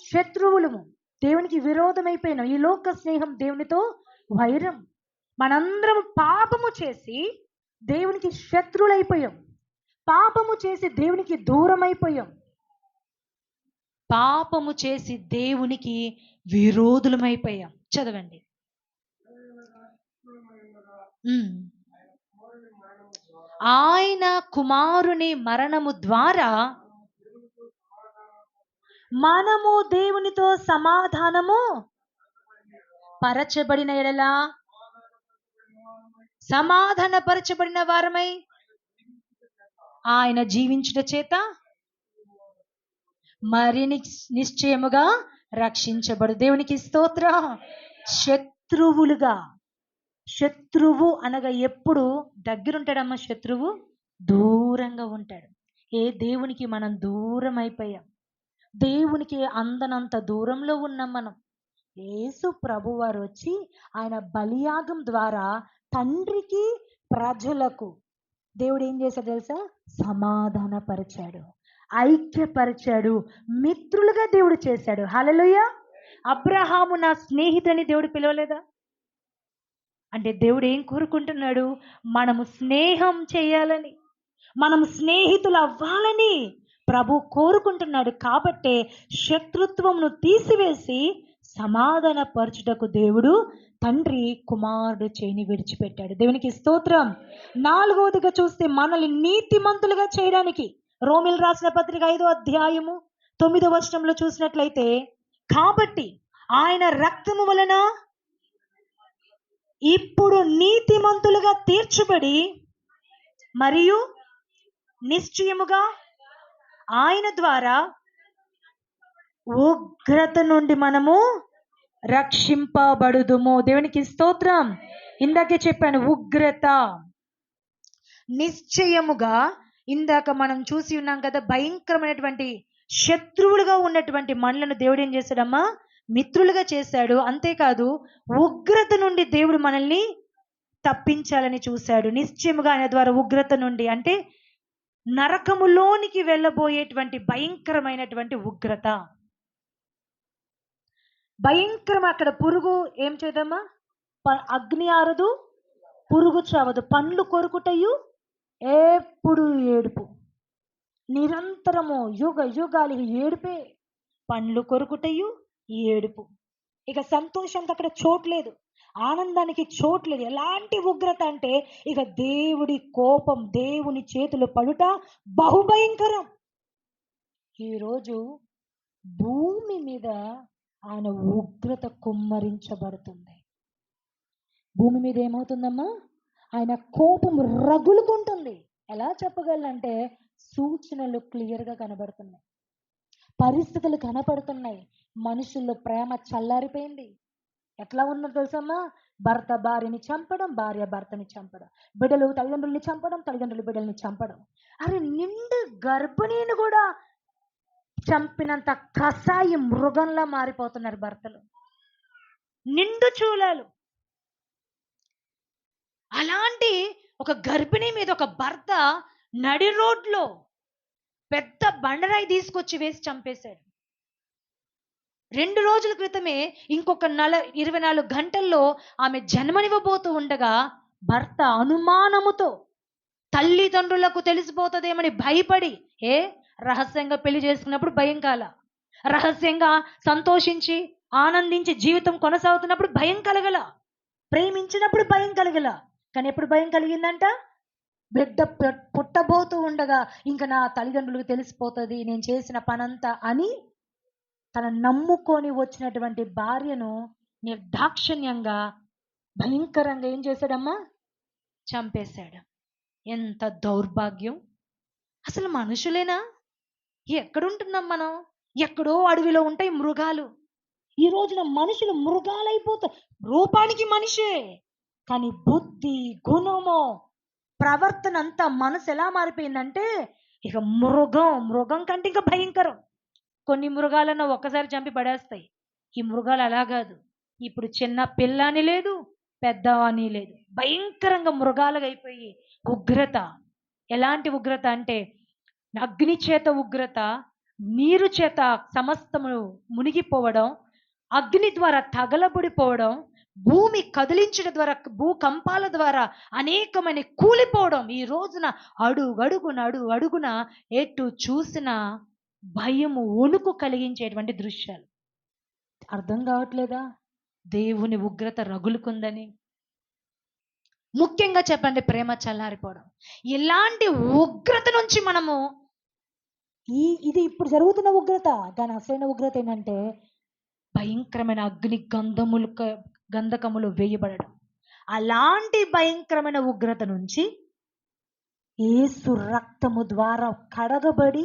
శత్రువులము, దేవునికి విరోధమైపోయినాం. ఈ లోక స్నేహం దేవునితో వైరం. మనందరం పాపము చేసి దేవునికి శత్రువులైపోయాం. పాపము చేసి దేవునికి దూరం అయిపోయాం. పాపము చేసి దేవునికి విరోధులమైపోయాం. చదవండి. ఆయన కుమారుని మరణము ద్వారా మనము దేవునితో సమాధానము పరచబడిన ఎడల, సమాధానపరచబడిన వారమై ఆయన జీవించుట చేత మరి నిశ్చయముగా రక్షించబడు. దేవునికి స్తోత్రం. శత్రువులుగా, శత్రువు అనగా ఎప్పుడు దగ్గరుంటాడమ్మా? శత్రువు దూరంగా ఉంటాడు. దేవునికి మనం దూరం అయిపోయాం. దేవునికి అందనంత దూరంలో ఉన్నాం మనం. యేసు ప్రభువారు వచ్చి ఆయన బలియాగం ద్వారా తండ్రికి ప్రజలకు దేవుడు ఏం చేశాడు తెలుసా? సమాధానపరిచాడు, ఐక్యపరిచాడు, మిత్రులుగా దేవుడు చేశాడు. హల్లెలూయా. అబ్రహాము నా స్నేహితుని దేవుడు పిలవలేదా? అంటే దేవుడు ఏం కోరుకుంటున్నాడు? మనము స్నేహం చేయాలని, మనము స్నేహితులు అవ్వాలని ప్రభు కోరుకుంటున్నాడు. కాబట్టే శత్రుత్వమును తీసివేసి సమాధాన పరచుటకు దేవుడు తండ్రి కుమారుడు చేయిని విడిచిపెట్టాడు. దేవునికి స్తోత్రం. నాలుగవదిగా చూస్తే మనల్ని నీతిమంతులుగా చేయడానికి రోమిలు రాసిన పత్రిక 5వ అధ్యాయము 9వ వచనంలో చూసినట్లయితే, కాబట్టి ఆయన రక్తము వలన ఇప్పుడు నీతిమంతులుగా తీర్చబడి మరియు నిశ్చయముగా ఆయన ద్వారా ఉగ్రత నుండి మనము రక్షింపబడుదుము. దేవునికి స్తోత్రం. ఇందాకే చెప్పాను, ఉగ్రత. నిశ్చయముగా ఇందాక మనం చూసి ఉన్నాం కదా, భయంకరమైనటువంటి శత్రువులుగా ఉన్నటువంటి మనలను దేవుడు ఏం చేశాడమ్మా? మిత్రులుగా చేశాడు. అంతేకాదు, ఉగ్రత నుండి దేవుడు మనల్ని తప్పించాలని చూశాడు. నిశ్చయముగా ఆయన ద్వారా ఉగ్రత నుండి అంటే నరకములోనికి వెళ్ళబోయేటువంటి భయంకరమైనటువంటి ఉగ్రత. భయంకరం. అక్కడ పురుగు ఏం చేద్దామా? అగ్ని ఆరదు, పురుగు చావదు, పండ్లు కొరుకుటయు ఎప్పుడు ఏడుపు, నిరంతరము యుగ యుగాలు ఏడుపే, పండ్లు కొరుకుటయు ఏడుపు. ఇక సంతోషానికి అక్కడ చోట్లేదు, ఆనందానికి చోట్లేదు. ఎలాంటి ఉగ్రత అంటే ఇక దేవుడి కోపం, దేవుని చేతులు పడుట బహుభయంకరం. ఈరోజు భూమి మీద ఆయన ఉగ్రత కుమ్మరించబడుతుంది. భూమి మీద ఏమవుతుందమ్మా? ఆయన కోపం రగులుకుంటుంది. ఎలా చెప్పగలంటే సూచనలు క్లియర్గా కనబడుతున్నాయి, పరిస్థితులు కనపడుతున్నాయి. మనుషుల్లో ప్రేమ చల్లారిపోయింది. ఎట్లా ఉన్నది తెలుసమ్మా? భర్త భార్యని చంపడం, భార్య భర్తని చంపడం, బిడ్డలు తల్లిదండ్రుల్ని చంపడం, తల్లిదండ్రులు బిడ్డల్ని చంపడం. అరే నిండు గర్భిణీని కూడా చంపినంత కసాయి మృగంలా మారిపోతున్నారు భర్తలు, నిండు చూలాలు. అలాంటి ఒక గర్భిణి మీద ఒక భర్త నడి రోడ్లో పెద్ద బండరాయి తీసుకొచ్చి వేసి చంపేశాడు. 2 రోజుల క్రితమే ఇంకొక 24 గంటల్లో ఆమె జన్మనివ్వబోతూ ఉండగా భర్త అనుమానముతో తల్లిదండ్రులకు తెలిసిపోతుందేమని భయపడి, రహస్యంగా పెళ్లి చేసుకున్నప్పుడు భయం కాల, రహస్యంగా సంతోషించి ఆనందించి జీవితం కొనసాగుతున్నప్పుడు భయం కలగల, ప్రేమించినప్పుడు భయం కలగల. కానీ ఎప్పుడు భయం కలిగిందంట? బిడ్డ పుట్టబోతూ ఉండగా ఇంకా నా తల్లిదండ్రులకు తెలిసిపోతుంది నేను చేసిన పనంతా అని తన నమ్ముకొని వచ్చినటువంటి భార్యను నిర్దాక్షిణ్యంగా భయంకరంగా ఏం చేశాడమ్మా? చంపేశాడు. ఎంత దౌర్భాగ్యం! అసలు మనుషులేనా? ఎక్కడుంటున్నాం మనం? ఎక్కడో అడవిలో ఉంటాయి మృగాలు. ఈ రోజున మనుషులు మృగాలైపోతారు. రూపానికి మనిషే, కానీ బుద్ధి, గుణము, ప్రవర్తన అంతా మనసు ఎలా మారిపోయిందంటే ఇక మృగం కంటే ఇంకా భయంకరం. కొన్ని మృగాలను ఒక్కసారి చంపి పడేస్తాయి. ఈ మృగాలు అలా కాదు. ఇప్పుడు చిన్న పిల్ల అని లేదు, పెద్ద అని లేదు, భయంకరంగా మృగాలుగా అయిపోయి ఉగ్రత. ఎలాంటి ఉగ్రత అంటే అగ్ని చేత ఉగ్రత, నీరు చేత సమస్తము మునిగిపోవడం, అగ్ని ద్వారా తగలబడిపోవడం, భూమి కదిలించడం ద్వారా, భూకంపాల ద్వారా అనేకమైన కూలిపోవడం. ఈ రోజున అడుగున ఎటు చూసిన భయము, వణుకు కలిగించేటువంటి దృశ్యాలు. అర్థం కావట్లేదా దేవుని ఉగ్రత రగులుకుందని? ముఖ్యంగా చెప్పండి, ప్రేమ చల్లారిపోవడం. ఇలాంటి ఉగ్రత నుంచి మనము ఇది ఇప్పుడు జరుగుతున్న ఉగ్రత, దాని అసలైన ఉగ్రత ఏంటంటే భయంకరమైన అగ్ని గంధకములు వేయబడడం. అలాంటి భయంకరమైన ఉగ్రత నుంచి యేసు రక్తము ద్వారా కడగబడి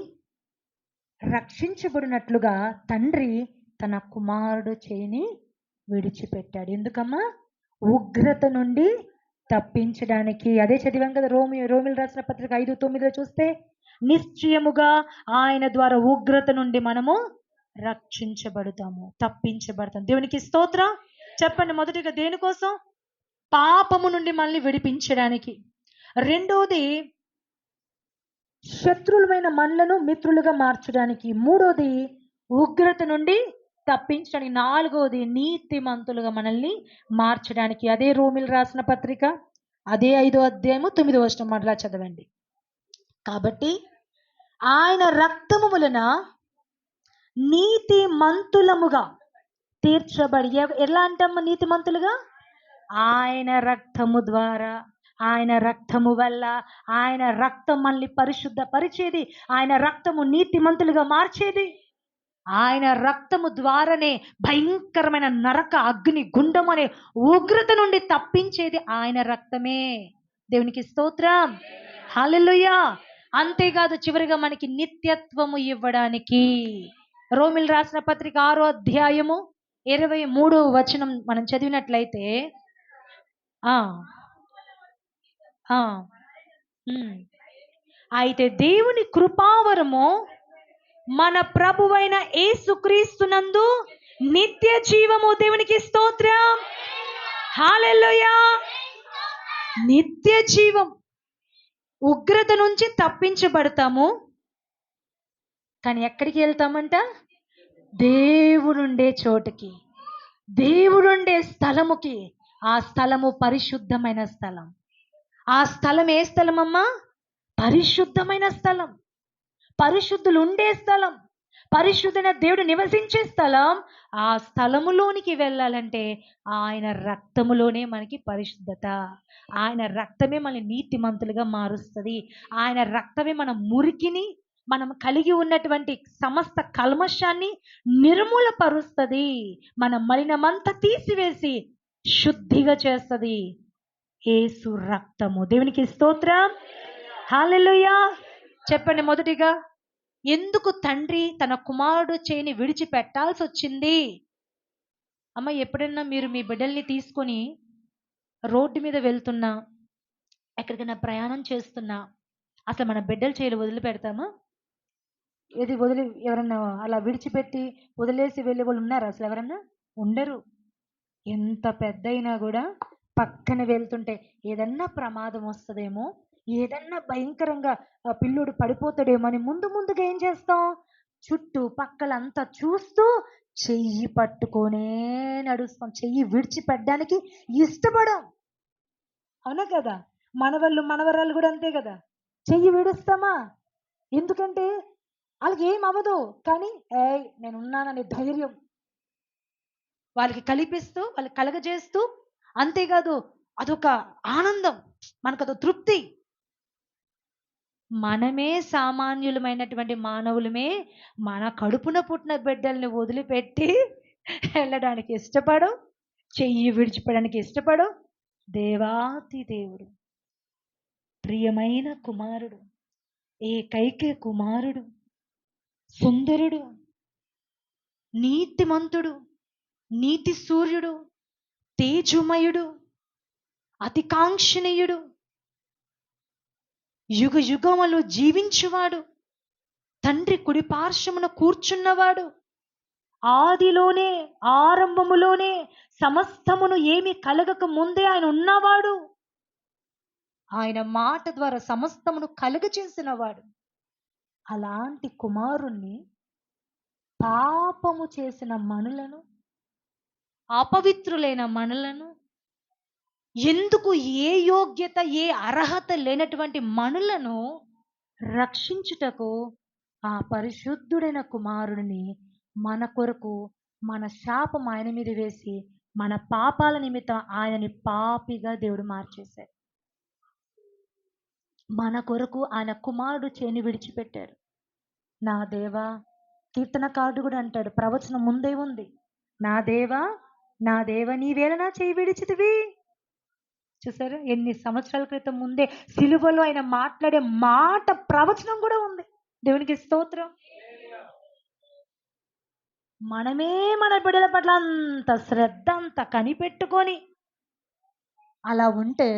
రక్షించబడినట్లుగా తండ్రి తన కుమారుడు చేయిని విడిచిపెట్టాడు. ఎందుకమ్మా? ఉగ్రత నుండి తప్పించడానికి. అదే చదివాం కదా, రోమిలు రాసిన పత్రిక 5:9 చూస్తే నిశ్చయముగా ఆయన ద్వారా ఉగ్రత నుండి మనము రక్షించబడతాము, తప్పించబడతాం. దేవునికి స్తోత్రం. చెప్పండి, మొదటిగా దేనికోసం? పాపము నుండి మనల్ని విడిపించడానికి. రెండోది శత్రువులమైన మనలను మిత్రులుగా మార్చడానికి. మూడోది ఉగ్రత నుండి తప్పించడానికి. నాలుగోది నీతిమంతులుగా మనల్ని మార్చడానికి. అదే రోమిలు రాసిన పత్రిక అదే 5వ అధ్యాయము 9వ వచనం మరలా చదవండి. కాబట్టి ఆయన రక్తము వలన నీతిమంతులముగా తీర్చబడి. ఎలా అంటాము నీతిమంతులుగా? ఆయన రక్తము ద్వారా, ఆయన రక్తము వల్ల, ఆయన రక్తం మనల్ని పరిశుద్ధపరిచేది, ఆయన రక్తము నీతిమంతులుగా మార్చేది, ఆయన రక్తము ద్వారానే భయంకరమైన నరక అగ్ని గుండం అనే ఉగ్రత నుండి తప్పించేది ఆయన రక్తమే. దేవునికి స్తోత్రం, హల్లెలూయా. అంతేకాదు, చివరిగా మనకి నిత్యత్వము ఇవ్వడానికి. రోమిలు రాసిన పత్రిక 6వ అధ్యాయము 23వ వచనం మనం చదివినట్లయితే, అయితే దేవుని కృపావరము మన ప్రభువైన యేసుక్రీస్తునందు నిత్య జీవము. దేవునికి స్తోత్రం, హల్లెలూయా. నిత్య జీవం. ఉగ్రత నుంచి తప్పించబడతాము, కానీ ఎక్కడికి వెళ్తామంట? దేవుడుండే చోటుకి, దేవుడుండే స్థలముకి. ఆ స్థలము పరిశుద్ధమైన స్థలం. ఆ స్థలం ఏ స్థలం అమ్మా? పరిశుద్ధమైన స్థలం, పరిశుద్ధులు ఉండే స్థలం, పరిశుద్ధమైన దేవుడు నివసించే స్థలం. ఆ స్థలములోనికి వెళ్ళాలంటే ఆయన రక్తములోనే మనకి పరిశుద్ధత. ఆయన రక్తమే మనల్ని నీతిమంతులుగా మారుస్తుంది. ఆయన రక్తమే మన మురికిని, మనం కలిగి ఉన్నటువంటి సమస్త కల్మషాన్ని నిర్మూలపరుస్తుంది. మన మలినమంతా తీసివేసి శుద్ధిగా చేస్తుంది యేసు రక్తము. దేవునికి స్తోత్రం. హల్లెలూయా. చెప్పండి మొదటిగా, ఎందుకు తండ్రి తన కుమారుడు చేయిని విడిచిపెట్టాల్సి వచ్చింది? అమ్మ, ఎప్పుడైనా మీరు మీ బిడ్డల్ని తీసుకొని రోడ్డు మీద వెళ్తున్నా, ఎక్కడికైనా ప్రయాణం చేస్తున్నా, అసలు మన బిడ్డల చేయిలు వదిలిపెడతామా? ఏది వదిలి ఎవరన్నా అలా విడిచిపెట్టి వదిలేసి వెళ్ళే వాళ్ళు ఉన్నారా అసలు ఎవరన్నా? ఉండరు. ఎంత పెద్దయినా కూడా పక్కన వెళ్తుంటే ఏదన్నా ప్రమాదం వస్తదేమో, ఏదన్నా భయంకరంగా పిల్లోడు పడిపోతాడేమో అని ముందుగా ఏం చేస్తాం? చుట్టూ పక్కలంతా చూస్తూ చెయ్యి పట్టుకొనే నడుస్తాం. చెయ్యి విడిచిపెట్టడానికి ఇష్టపడం. అవునా కదా? మనవళ్ళు మనవరాలు కూడా అంతే కదా. చెయ్యి విడుస్తామా? ఎందుకంటే వాళ్ళకి ఏం అవ్వదు, కానీ ఏయ్ నేనున్నాననే ధైర్యం వాళ్ళకి కల్పిస్తూ, వాళ్ళకి కలగజేస్తూ, అంతేకాదు అదొక ఆనందం, మనకదో తృప్తి. మనమే సామాన్యులమైనటువంటి మానవులమే మన కడుపున పుట్టిన బిడ్డల్ని వదిలిపెట్టి వెళ్ళడానికి ఇష్టపడం, చెయ్యి విడిచిపెట్టడానికి ఇష్టపడం. దేవాతి దేవుడు, ప్రియమైన కుమారుడు, ఏకైక కుమారుడు, సుందరుడు, నీతిమంతుడు, నీతి సూర్యుడు, తేజుమయుడు, అతికాంక్షణీయుడు, యుగ యుగములు జీవించువాడు, తండ్రి కుడి పార్శ్వమున కూర్చున్నవాడు, ఆదిలోనే ఆరంభములోనే సమస్తమును ఏమి కలగక ముందే ఆయన ఉన్నవాడు, ఆయన మాట ద్వారా సమస్తమును కలుగ చేసినవాడు. అలాంటి కుమారుణ్ణి పాపము చేసిన మనులను, అపవిత్రులైన మనులను, ఎందుకు ఏ యోగ్యత ఏ అర్హత లేనటువంటి మనులను రక్షించుటకు ఆ పరిశుద్ధుడైన కుమారుడిని మన కొరకు, మన శాపం ఆయన మీద వేసి మన పాపాల నిమిత్తం ఆయనని పాపిగా దేవుడు మార్చేశాడు. మన కొరకు ఆయన కుమారుడు చేని విడిచిపెట్టాడు. నా దేవా, కీర్తనకారుడు కూడా అంటాడు, ప్రవచనం ముందే ఉంది, నా దేవా నా దేవ నీవేళ నా చేయి విడిచితివి. చూసారా, ఎన్ని సంవత్సరాల క్రితం ముందే సిలువలో ఆయన మాట్లాడే మాట ప్రవచనం కూడా ఉంది. దేవునికి స్తోత్రం. మనమే మన బిడ్డల పట్ల అంత శ్రద్ధ, అంత కనిపెట్టుకొని అలా ఉంటే,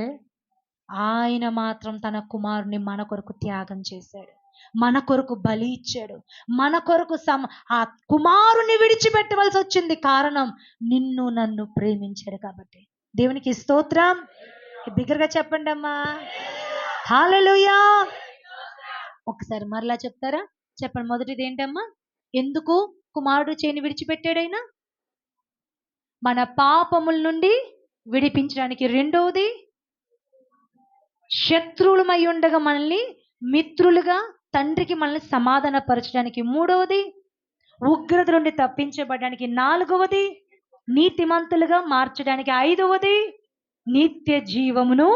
ఆయన మాత్రం తన కుమారుని మన కొరకు త్యాగం చేశాడు, మన కొరకు బలి ఇచ్చాడు, మన కొరకు ఆ కుమారుని విడిచిపెట్టవలసి వచ్చింది. కారణం, నిన్ను నన్ను ప్రేమించాడు కాబట్టి. దేవునికి స్తోత్రం. బిగ్గరగా చెప్పండి అమ్మా, హల్లెలూయా. ఒకసారి మరలా చెప్తారా? చెప్పండి. మొదటిది ఏంటమ్మా? ఎందుకు కుమారుడు చేని విడిచిపెట్టాడైనా? మన పాపముల నుండి విడిపించడానికి. రెండవది, శత్రువులమై ఉండగా మనల్ని మిత్రులుగా, తండ్రికి మనల్ని సమాధానపరచడానికి. మూడవది, ఉగ్రత నుండి తప్పించబడడానికి. నాలుగవది, నీతిమంతులుగా మార్చడానికి. ఐదవది, నిత్య జీవమును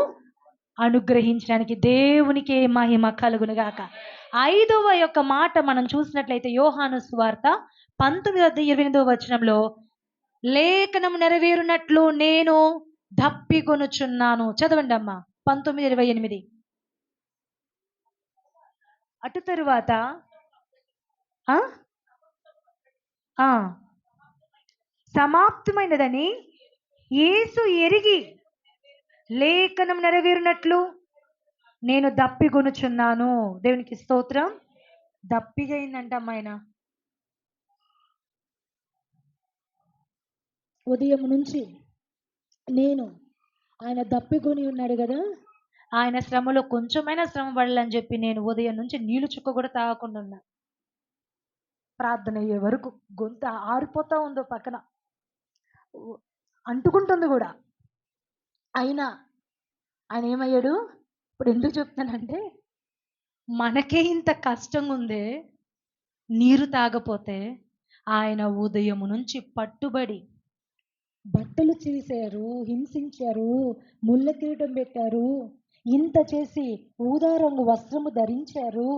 అనుగ్రహించడానికి. దేవునికే మహిమ కలుగునుగాక. ఐదవ యొక్క మాట మనం చూసినట్లయితే యోహాను సువార్త 19:28 లేఖనం నెరవేరునట్లు నేను దప్పికొనుచున్నాను. చదవండి అమ్మా, 19:28. అటు తరువాత సమాప్తమైనదని యేసు ఎరిగి లేఖనం నెరవేరునట్లు నేను దప్పికొనుచున్నాను. దేవునికి స్తోత్రం. దప్పిగా అయిందంట ఆయన. ఉదయం నుంచి ఆయన దప్పికొని ఉన్నాడు కదా, ఆయన శ్రమలో కొంచెమైనా శ్రమ పడాలని చెప్పి నేను ఉదయం నుంచి నీళ్లు చుక్క కూడా తాగకుండా ఉన్నా. ప్రార్థన అయ్యే వరకు గొంతు ఆరిపోతా ఉందో, పక్కన అంటుకుంటుంది కూడా. అయినా ఆయన ఏమయ్యాడు? ఇప్పుడు ఎందుకు చెప్తానంటే, మనకే ఇంత కష్టంగా ఉందే నీరు తాగపోతే, ఆయన ఉదయం నుంచి పట్టుబడి బట్టలు చేశారు, హింసించారు, ముళ్ళ కిరీటం పెట్టారు, ఇంత చేసి ఊదా రంగు వస్త్రము ధరించారు.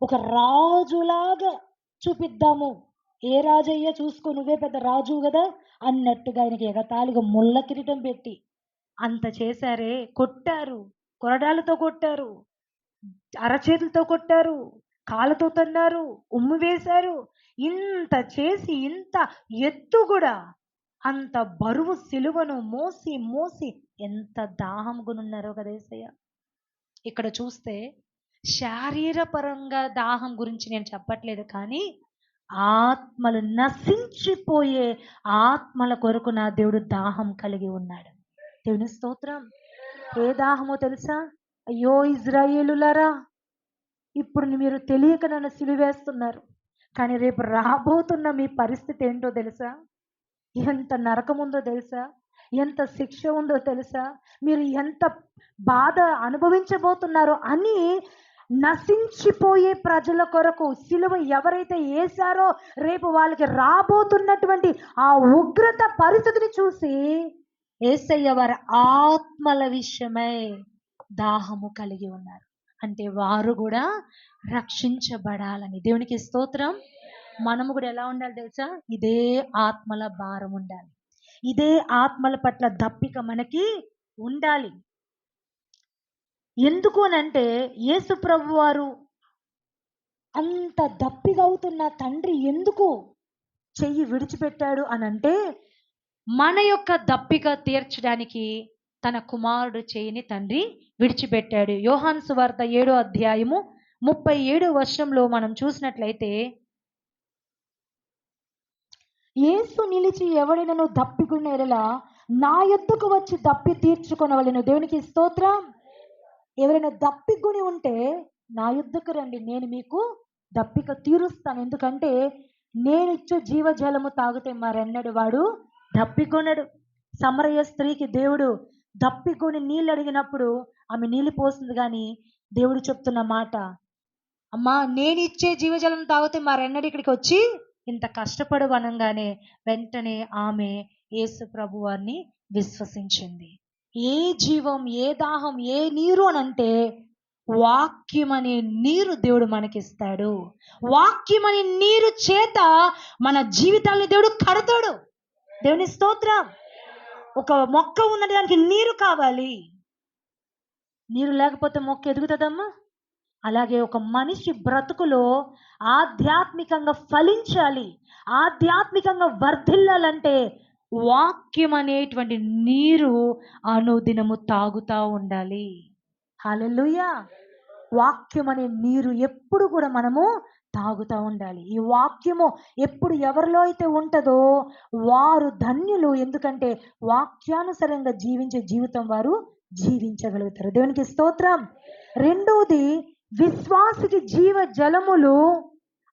ఒక రాజులాగా చూపిద్దాము. ఏ రాజయ్య చూసుకో, నువ్వే పెద్ద రాజువు గదా అన్నట్టుగా ఆయనకి ఎగతాళిగా ముళ్ళ కిరీటం పెట్టి అంత చేశారే. కొట్టారు. కొరడాలతో కొట్టారు. అరచేతులతో కొట్టారు. కాళ్ళతో తన్నారు. ఉమ్మి వేశారు. ఇంత చేసి ఇంత ఎత్తు గూడా అంత బరువు సిలువను మోసి మోసి ఎంత దాహంగొనున్నారో కదా యేసయ్య. ఇక్కడ చూస్తే శారీరపరంగా దాహం గురించి నేను చెప్పట్లేదు కానీ, ఆత్మలు నశించిపోయే ఆత్మల కొరకు నా దేవుడు దాహం కలిగి ఉన్నాడు. దేవుని స్తోత్రం. ఏ దాహమో తెలుసా? అయ్యో ఇజ్రాయేలులారా! ఇప్పుడు మీరు తెలియక నన్ను సిలువేస్తున్నారు. కానీ రేపు రాబోతున్న మీ పరిస్థితి ఏంటో తెలుసా? ఎంత నరకముందో తెలుసా? ఎంత శిక్ష ఉందో తెలుసా? మీరు ఎంత బాధ అనుభవించబోతున్నారో అని నశించిపోయే ప్రజల కొరకు సిలువ ఎవరైతే యేసారో రేపు వాళ్ళకి రాబోతున్నటువంటి ఆ ఉగ్రత పరిస్థితిని చూసి యేసయ్య వారి ఆత్మల విషయమై దాహము కలిగి ఉన్నారు. అంటే వారు కూడా రక్షించబడాలని. దేవునికి స్తోత్రం. మనము కూడా ఎలా ఉండాలి తెలుసా? ఇదే ఆత్మల భారం ఉండాలి. ఇదే ఆత్మల పట్ల దప్పిక మనకి ఉండాలి. ఎందుకు అనంటే యేసు ప్రభు వారు అంత దప్పిగవుతున్న తండ్రి ఎందుకు చెయ్యి విడిచిపెట్టాడు అనంటే, మన యొక్క దప్పిక తీర్చడానికి తన కుమారుడు చెయ్యిని తండ్రి విడిచిపెట్టాడు. యోహాను సువార్త 7వ అధ్యాయము 37వ వచనంలో మనం చూసినట్లయితే, యేసు నిలిచి ఎవడైనను దప్పికొన్న యెడల నా యొద్దకు వచ్చి దప్పి తీర్చుకొనవలెను. దేవునికి స్తోత్రం. ఎవరైనా దప్పికొని ఉంటే నా యుద్ధకు రండి, నేను మీకు దప్పిక తీరుస్తాను. ఎందుకంటే నేను ఇచ్చే జీవజలము తాగితే మరెన్నడు వాడు దప్పికొనడు. సమరయ స్త్రీకి దేవుడు దప్పికొని నీళ్ళు అడిగినప్పుడు ఆమె నీళ్ళు పోసింది. కానీ దేవుడు చెప్తున్న మాట, అమ్మా నేను ఇచ్చే జీవజలం తాగితే మరెన్నడు ఇక్కడికి వచ్చి ఇంత కష్టపడు అనగానే వెంటనే ఆమె యేసు ప్రభు వారిని విశ్వసించింది. ఏ జీవం, ఏ దాహం, ఏ నీరు అని అంటే వాక్యం అనే నీరు దేవుడు మనకిస్తాడు. వాక్యం అనే నీరు చేత మన జీవితాన్ని దేవుడు కడతాడు. దేవుని స్తోత్రం. ఒక మొక్క ఉన్నది, దానికి నీరు కావాలి. నీరు లేకపోతే మొక్క ఎదుగుతుందమ్మా? అలాగే ఒక మనిషి బ్రతుకులో ఆధ్యాత్మికంగా ఫలించాలి, ఆధ్యాత్మికంగా వర్ధిల్లాలంటే వాక్యం అనేటువంటి నీరు అనుదినము తాగుతూ ఉండాలి. హల్లెలూయా. వాక్యం అనే నీరు ఎప్పుడు కూడా మనము తాగుతూ ఉండాలి. ఈ వాక్యము ఎప్పుడు ఎవరిలో అయితే ఉంటుందో వారు ధన్యులు. ఎందుకంటే వాక్యానుసారంగా జీవించే జీవితం వారు జీవించగలుగుతారు. దేవునికి స్తోత్రం. రెండవది, విశ్వాసికి జీవ జలములు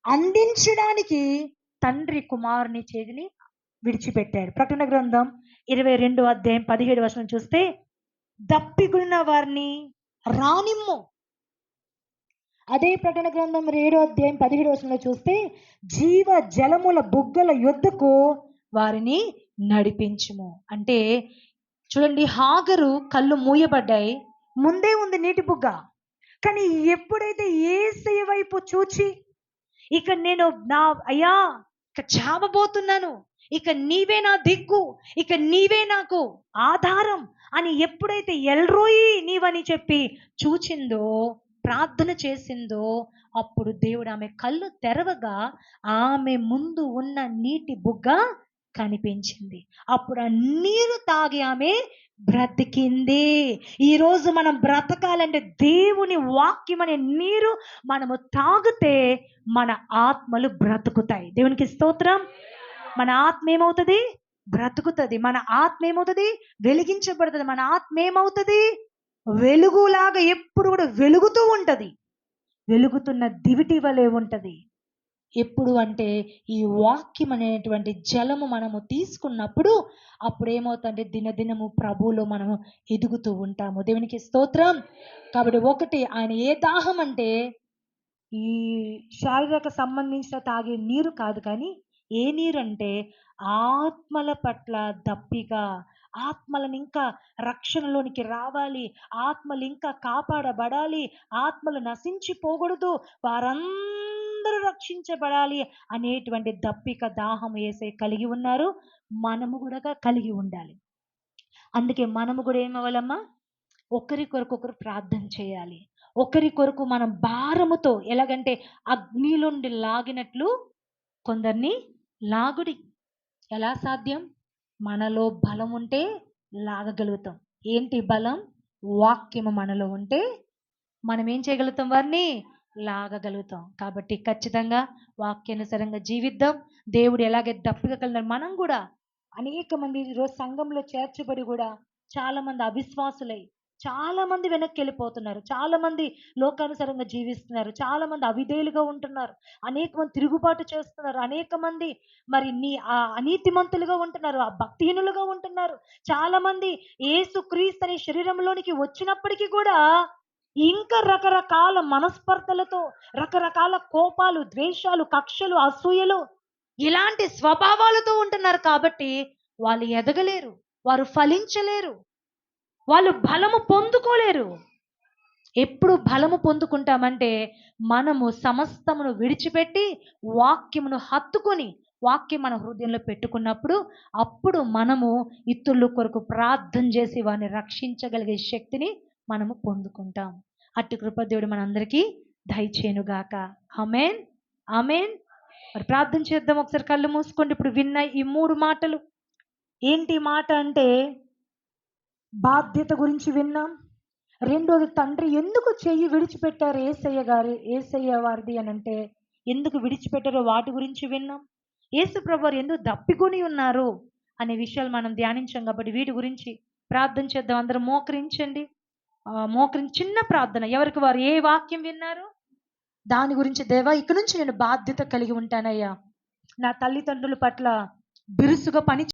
అందించడానికి తండ్రి కుమారుని చేతిని విడిచిపెట్టాడు. ప్రకటన గ్రంథం 22వ అధ్యాయం 17వ వచనం చూస్తే, దప్పికొన్న వారిని రానిమ్ము. అదే ప్రకటన గ్రంథం 7వ అధ్యాయం 17వ వచనంలో చూస్తే, జీవ జలముల బుగ్గల యొద్దకు వారిని నడిపించుము. అంటే చూడండి, హాగరు కళ్ళు మూయబడ్డాయి, ముందే ఉంది నీటి బుగ్గ. కానీ ఎప్పుడైతే యేసయ్య వైపు చూచి, ఇక నేను నా అయ్యా ఇక చావబోతున్నాను, ఇక నీవే నా దిక్కు, ఇక నీవే నాకు ఆధారం అని ఎప్పుడైతే ఎల్రోయి నీవని చెప్పి చూచిందో, ప్రార్థన చేసిందో, అప్పుడు దేవుడు ఆమె కళ్ళు తెరవగా ఆమె ముందు ఉన్న నీటి బుగ్గ కనిపించింది. అప్పుడు ఆ నీరు తాగి ఆమె బ్రతికింది. ఈరోజు మనం బ్రతకాలంటే దేవుని వాక్యం అనే నీరు మనము తాగితే మన ఆత్మలు బ్రతుకుతాయి. దేవునికి స్తోత్రం. మన ఆత్మ ఏమవుతుంది? బ్రతుకుతుంది. మన ఆత్మ ఏమవుతుంది? వెలిగించబడుతుంది. మన ఆత్మ ఏమవుతుంది? వెలుగులాగా ఎప్పుడు కూడా వెలుగుతూ ఉంటది. వెలుగుతున్న దివిటి వలె ఉంటది. ఎప్పుడు అంటే ఈ వాక్యం అనేటువంటి జలము మనము తీసుకున్నప్పుడు అప్పుడు ఏమవుతుందంటే దినదినము ప్రభువులో మనము ఎదుగుతూ ఉంటాము. దేవునికి స్తోత్రం. కాబట్టి ఒకటి, ఆయన ఏ దాహం అంటే ఈ శారీరక సంబంధించిన తాగే నీరు కాదు, కానీ ఏ నీరు అంటే ఆత్మల పట్ల దప్పిక, ఆత్మలను ఇంకా రక్షణలోనికి రావాలి, ఆత్మలు ఇంకా కాపాడబడాలి, ఆత్మలు నశించిపోకూడదు, వారందరూ రక్షించబడాలి అనేటువంటి దప్పిక దాహం యేసయ్య కలిగి ఉన్నారు. మనము కూడా కలిగి ఉండాలి. అందుకే మనము కూడా ఏమవ్వాలమ్మా, ఒకరి కొరకు ఒకరు ప్రార్థన చేయాలి. ఒకరి కొరకు మనం భారముతో, ఎలాగంటే అగ్నిలోండి లాగినట్లు కొందరిని లాగుడి. ఎలా సాధ్యం? మనలో బలం ఉంటే లాగగలుగుతాం. ఏంటి బలం? వాక్యము మనలో ఉంటే మనం ఏం చేయగలుగుతాం? వారిని లాగగలుగుతాం. కాబట్టి ఖచ్చితంగా వాక్యానుసారంగా జీవిద్దాం. దేవుడు ఎలాగైతే దప్పిక కలిగినారు, మనం కూడా అనేక మంది ఈరోజు సంఘంలో చేర్చబడి కూడా చాలా మంది అవిశ్వాసులై చాలా మంది వెనక్కి వెళ్ళిపోతున్నారు. చాలా మంది లోకానుసారంగా జీవిస్తున్నారు. చాలా మంది అవిధేయులుగా ఉంటున్నారు. అనేక మంది తిరుగుబాటు చేస్తున్నారు. అనేక మంది మరి అనీతిమంతులుగా ఉంటున్నారు. భక్తిహీనులుగా ఉంటున్నారు. చాలా మంది యేసుక్రీస్తు అనే శరీరంలోనికి వచ్చినప్పటికీ కూడా ఇంకా రకరకాల మనస్పర్ధలతో, రకరకాల కోపాలు, ద్వేషాలు, కక్షలు, అసూయలు, ఇలాంటి స్వభావాలతో ఉంటున్నారు. కాబట్టి వాళ్ళు ఎదగలేరు, వారు ఫలించలేరు, వాళ్ళు బలము పొందుకోలేరు. ఎప్పుడు బలము పొందుకుంటామంటే మనము సమస్తమును విడిచిపెట్టి వాక్యమును హత్తుకొని వాక్యం మన హృదయంలో పెట్టుకున్నప్పుడు, అప్పుడు మనము ఇతరుల కొరకు ప్రార్థన చేసి వారిని రక్షించగలిగే శక్తిని మనము పొందుకుంటాం. అట్టి కృప దేవుడు మనందరికీ దయచేయునుగాక. ఆమేన్, ఆమేన్. మరి ప్రార్థన చేద్దాం. ఒకసారి కళ్ళు మూసుకోండి. ఇప్పుడు విన్న ఈ 3 మాటలు ఏంటి మాట అంటే, బాధ్యత గురించి విన్నాం. రెండోది, తండ్రి ఎందుకు చెయ్యి విడిచిపెట్టారు యేసయ్య వారిది అని అంటే, ఎందుకు విడిచిపెట్టారో వాటి గురించి విన్నాం. యేసు ప్రభువారు ఎందుకు దప్పికొని ఉన్నారు అనే విషయాలు మనం ధ్యానించాం. కాబట్టి వీటి గురించి ప్రార్థన చేద్దాం. అందరూ మోకరించండి. మోకరించి చిన్న ప్రార్థన, ఎవరికి వారు ఏ వాక్యం విన్నారు దాని గురించి, దేవా ఇక నుంచి నేను బాధ్యత కలిగి ఉంటానయ్యా, నా తల్లిదండ్రుల పట్ల బిరుసుగా పని